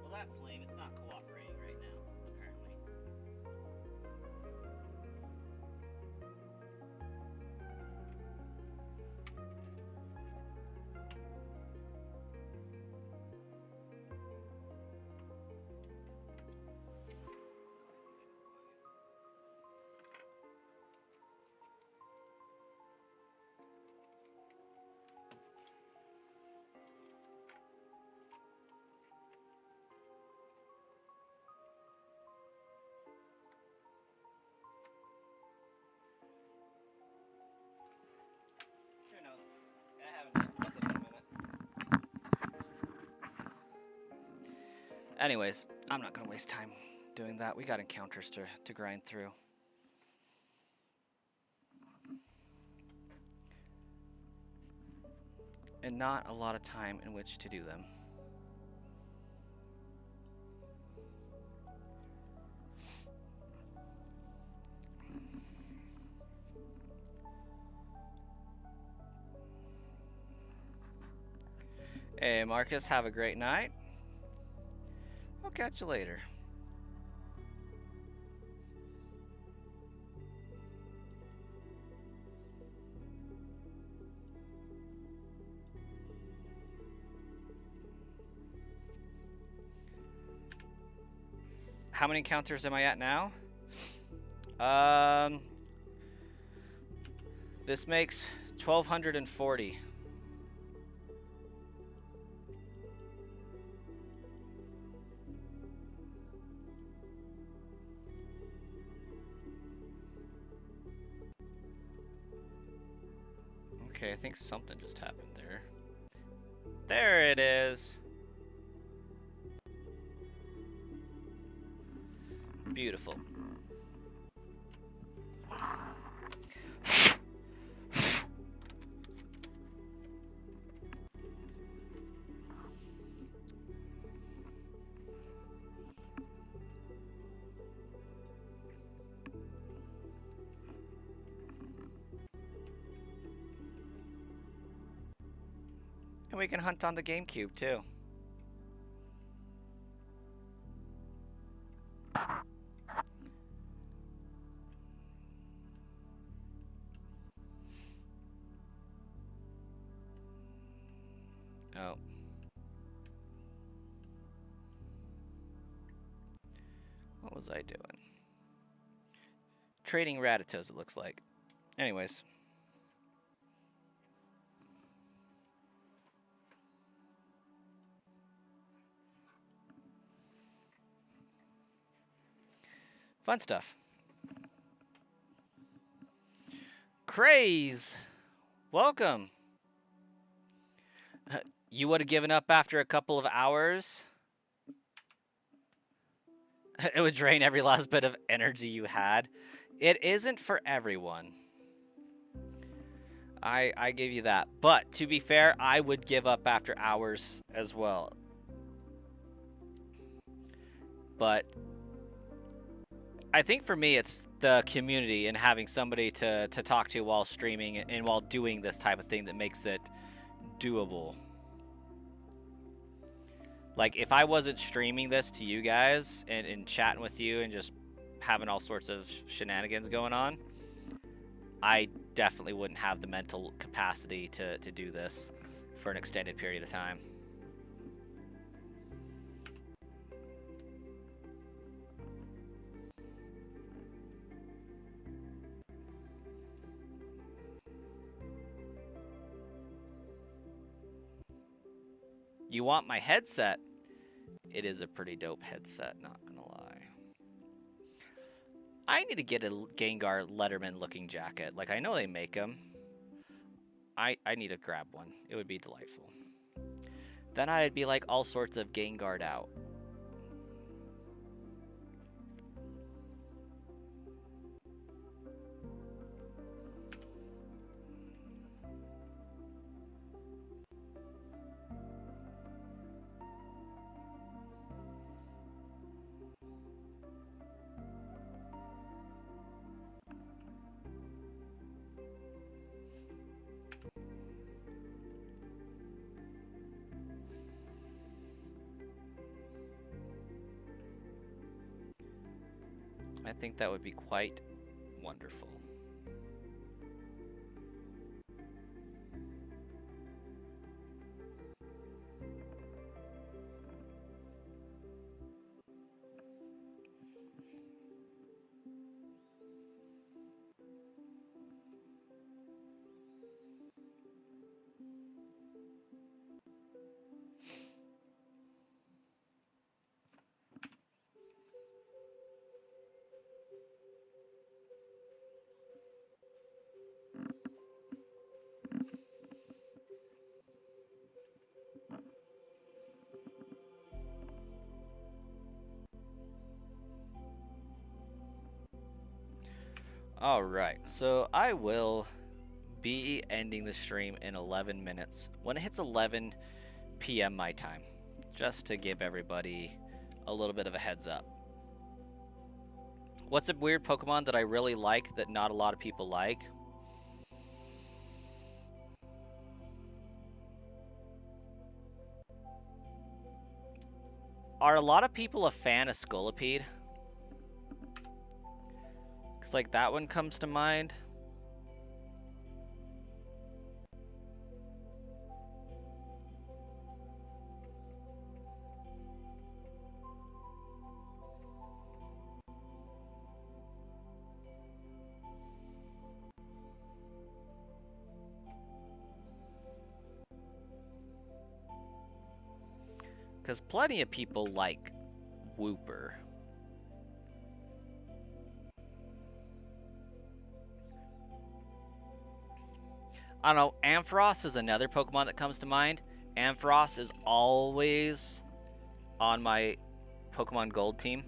A: Well, that's lame. It's not cooperating right now, apparently. Who knows? I haven't looked at it in a minute. Anyways, I'm not gonna waste time doing that. We got encounters to grind through. And not a lot of time in which to do them. Anyway, Marcus, have a great night. I'll catch you later. How many encounters am I at now? This makes 1,240. Okay, I think something just happened there. There it is. Beautiful. And we can hunt on the GameCube too. Oh. What was I doing? Trading Ratatas, it looks like. Anyways. Fun stuff. Craze! Welcome! You would have given up after a couple of hours? It would drain every last bit of energy you had. It isn't for everyone. I give you that. But to be fair, I would give up after hours as well. But I think for me, it's the community and having somebody to talk to while streaming and while doing this type of thing that makes it doable. Like, if I wasn't streaming this to you guys and chatting with you and just having all sorts of shenanigans going on, I definitely wouldn't have the mental capacity to do this for an extended period of time. You want my headset? It is a pretty dope headset, not gonna lie. I need to get a Gengar Letterman looking jacket. Like, I know they make them. I need to grab one. It would be delightful. Then I'd be like all sorts of Gengar out. I think that would be quite wonderful. Alright, so I will be ending the stream in 11 minutes when it hits 11 p.m. my time, just to give everybody a little bit of a heads up. What's a weird Pokemon that I really like that not a lot of people like? Are a lot of people a fan of Scolipede? Because, like, that one comes to mind. Because plenty of people like Wooper. I don't know, Ampharos is another Pokemon that comes to mind. Ampharos is always on my Pokemon Gold team.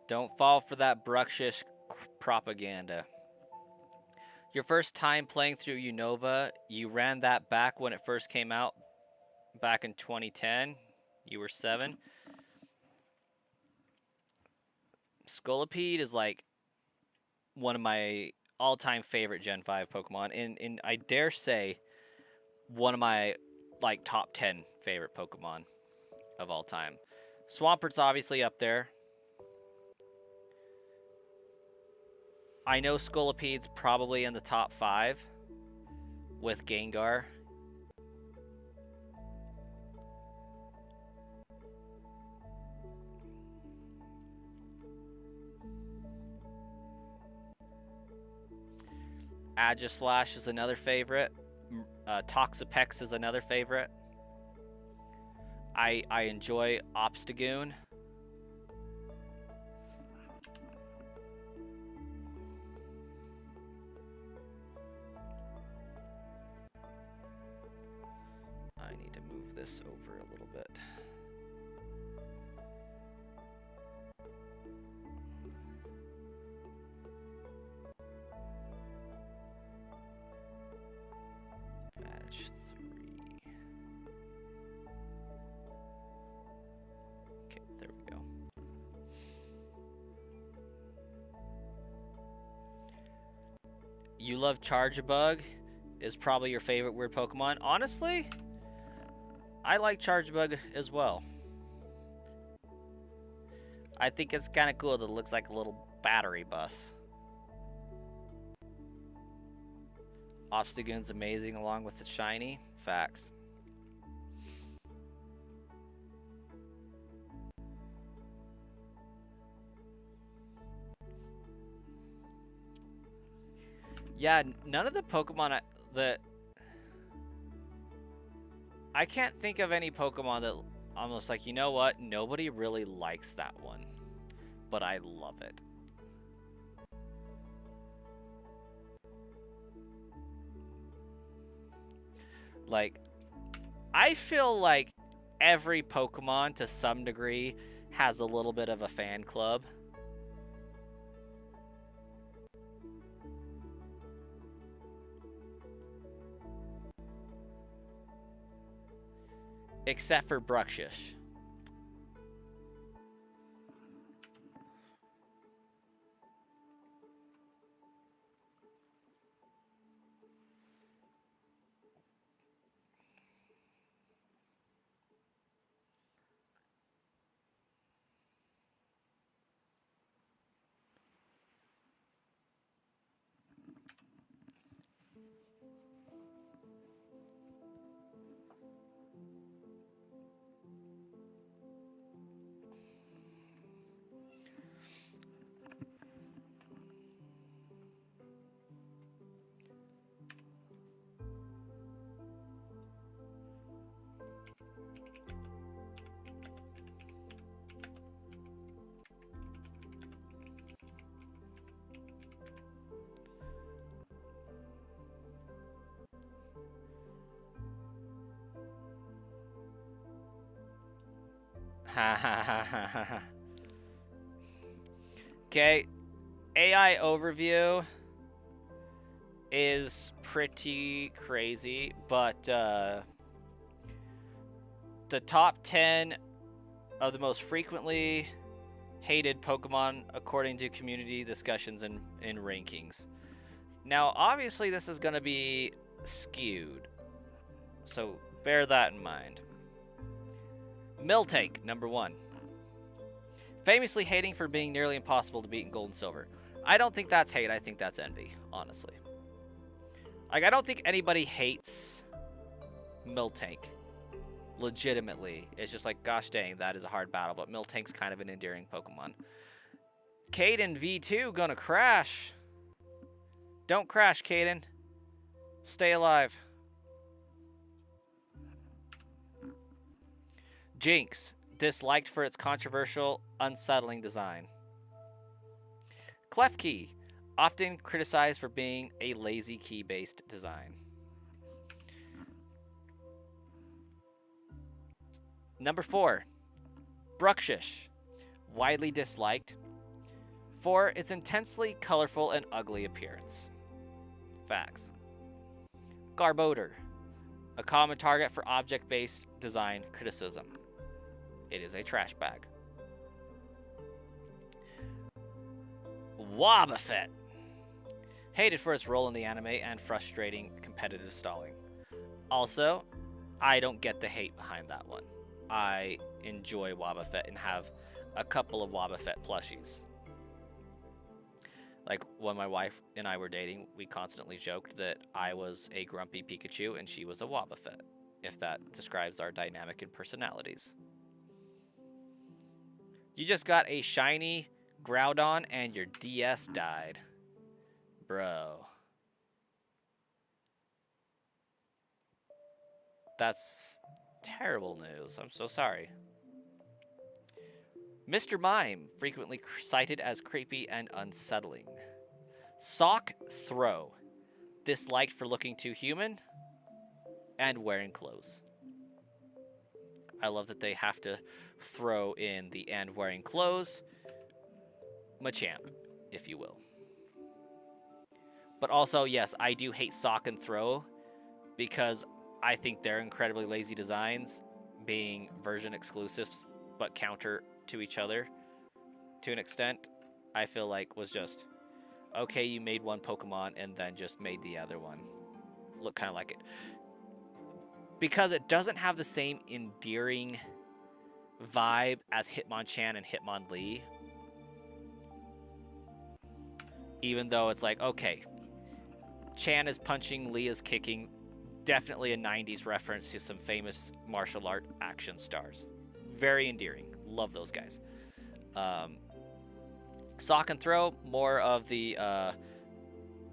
A: Don't fall for that Bruxish propaganda. Your first time playing through Unova, you ran that back when it first came out back in 2010. You were 7. Scolipede is like one of my all-time favorite Gen 5 Pokemon, and I dare say one of my like top 10 favorite Pokemon of all time. Swampert's obviously up there. I know Scolipede's probably in the top 5 with Gengar. Aegislash is another favorite. Toxapex is another favorite. I enjoy Obstagoon. I need to move this over a little bit. Batch 3. Okay, there we go. You love Charjabug is probably your favorite weird Pokemon. Honestly, I like Charjabug as well. I think it's kind of cool that it looks like a little battery bus. Obstagoon's amazing along with the shiny. Facts. Yeah, none of the Pokemon that... I can't think of any Pokemon that almost like, you know what? Nobody really likes that one. But I love it. Like, I feel like every Pokemon to some degree has a little bit of a fan club. Except for Bruxish. Ha ha ha ha ha. Okay, AI overview is pretty crazy, but the top 10 of the most frequently hated Pokemon according to community discussions and rankings. Now, obviously, this is going to be skewed, so bear that in mind. Miltank, number 1. Famously hating for being nearly impossible to beat in Gold and Silver. I don't think that's hate, I think that's envy, honestly. Like, I don't think anybody hates Miltank. Legitimately. It's just like, gosh dang, that is a hard battle, but Miltank's kind of an endearing Pokemon. Caden V2 gonna crash. Don't crash, Caden. Stay alive. Jinx, disliked for its controversial, unsettling design. Klefki, often criticized for being a lazy key-based design. Number 4, Bruxish, widely disliked for its intensely colorful and ugly appearance. Facts. Garbodor, a common target for object-based design criticism. It is a trash bag. Wobbuffet, hated for its role in the anime and frustrating competitive stalling. Also, I don't get the hate behind that one. I enjoy Wobbuffet and have a couple of Wobbuffet plushies. Like, when my wife and I were dating, we constantly joked that I was a grumpy Pikachu and she was a Wobbuffet, if that describes our dynamic and personalities. You just got a shiny Groudon and your DS died. Bro. That's terrible news. I'm so sorry. Mr. Mime, frequently cited as creepy and unsettling. Sock Throw, disliked for looking too human and wearing clothes. I love that they have to throw in the and wearing clothes. Machamp, if you will. But also, yes, I do hate Sock and Throw because I think they're incredibly lazy designs, being version exclusives, but counter to each other to an extent. I feel like was just, okay, you made one Pokemon and then just made the other one look kind of like it. Because it doesn't have the same endearing vibe as Hitmonchan and Hitmonlee. Even though it's like, okay, Chan is punching, Lee is kicking. Definitely a 90s reference to some famous martial art action stars. Very endearing. Love those guys. Sock and Throw, more of the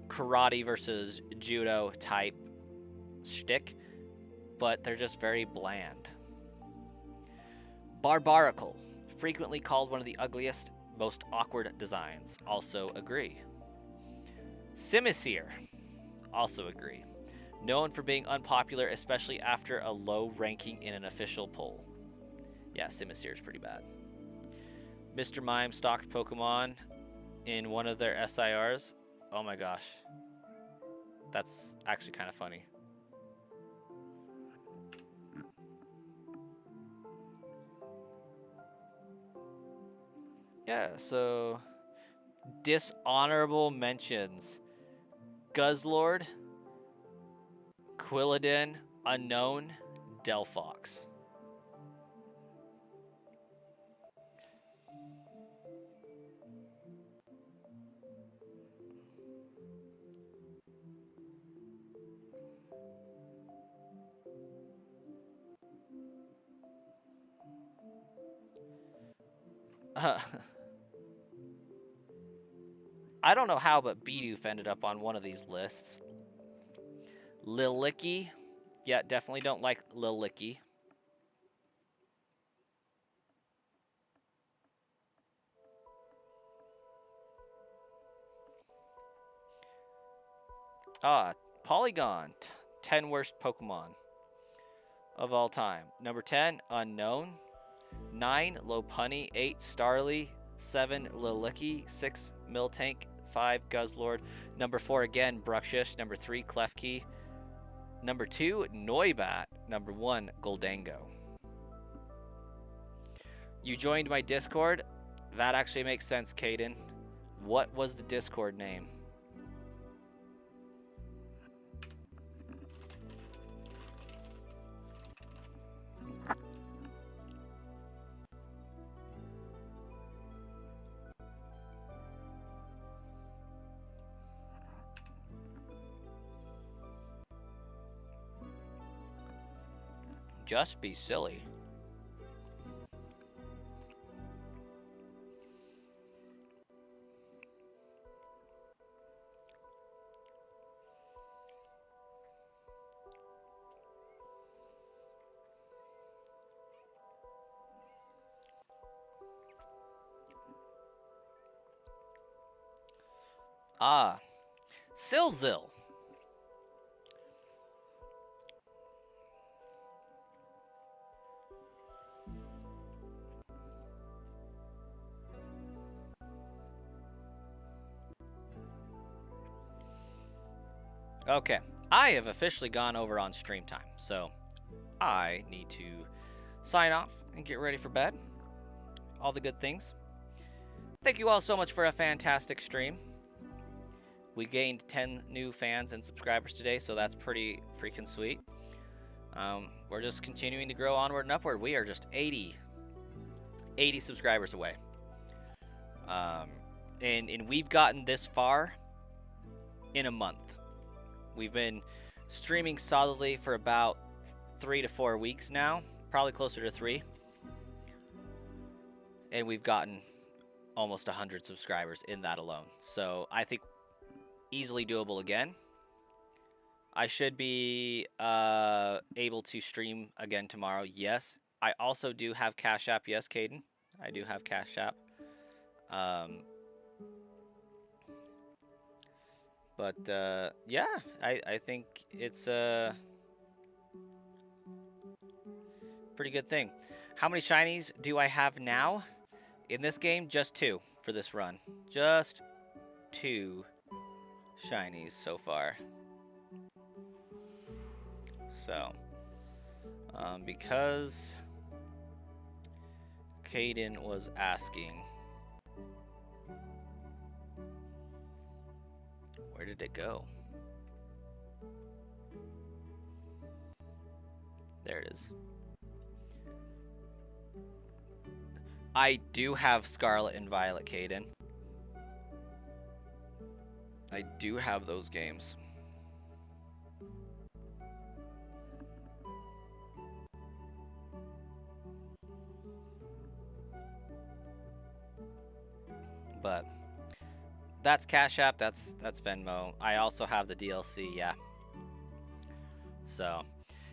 A: karate versus judo type shtick, but they're just very bland. Barbaracle, frequently called one of the ugliest, most awkward designs. Also agree. Simisear, also agree. Known for being unpopular, especially after a low ranking in an official poll. Yeah, Simisear is pretty bad. Mr. Mime stalked Pokemon in one of their SIRs. Oh my gosh. That's actually kind of funny. Yeah, so dishonorable mentions. Guzzlord, Quilladin, Unknown, Delphox. I don't know how, but Bidoof ended up on one of these lists. Lilicky. Yeah, definitely don't like Lilicky. Polygon. 10 worst Pokemon of all time. Number 10, Unknown. 9 Lopunny, 8 Starly, 7 Lilicky, 6 Miltank, 5 Guzzlord, number 4 again Bruxish, number 3 Klefki, number 2 Noibat, number 1 Goldango. You joined my Discord. That actually makes sense, Caden. What was the Discord name? Just be silly. Ah, Silzil. Okay, I have officially gone over on stream time, so I need to sign off and get ready for bed. All the good things. Thank you all so much for a fantastic stream. We gained 10 new fans and subscribers today, so that's pretty freaking sweet. We're just continuing to grow onward and upward. We are just 80 subscribers away. And we've gotten this far in a month. We've been streaming solidly for about 3 to 4 weeks now, probably closer to 3. And we've gotten almost 100 subscribers in that alone. So I think easily doable again. I should be able to stream again tomorrow. Yes. I also do have CashApp. Yes, Caden. I do have CashApp. But yeah, I think it's a pretty good thing. How many shinies do I have now in this game? Just 2 for this run. Just 2 shinies so far. So, because Caden was asking, where did it go? There it is. I do have Scarlet and Violet, Caden. I do have those games. But that's Cash App, that's Venmo. I also have the DLC, yeah. So,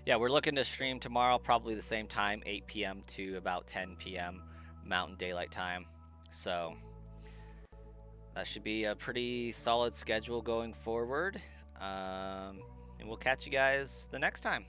A: yeah, we're looking to stream tomorrow, probably the same time, 8 p.m. to about 10 p.m. Mountain Daylight Time. So, that should be a pretty solid schedule going forward. And we'll catch you guys the next time.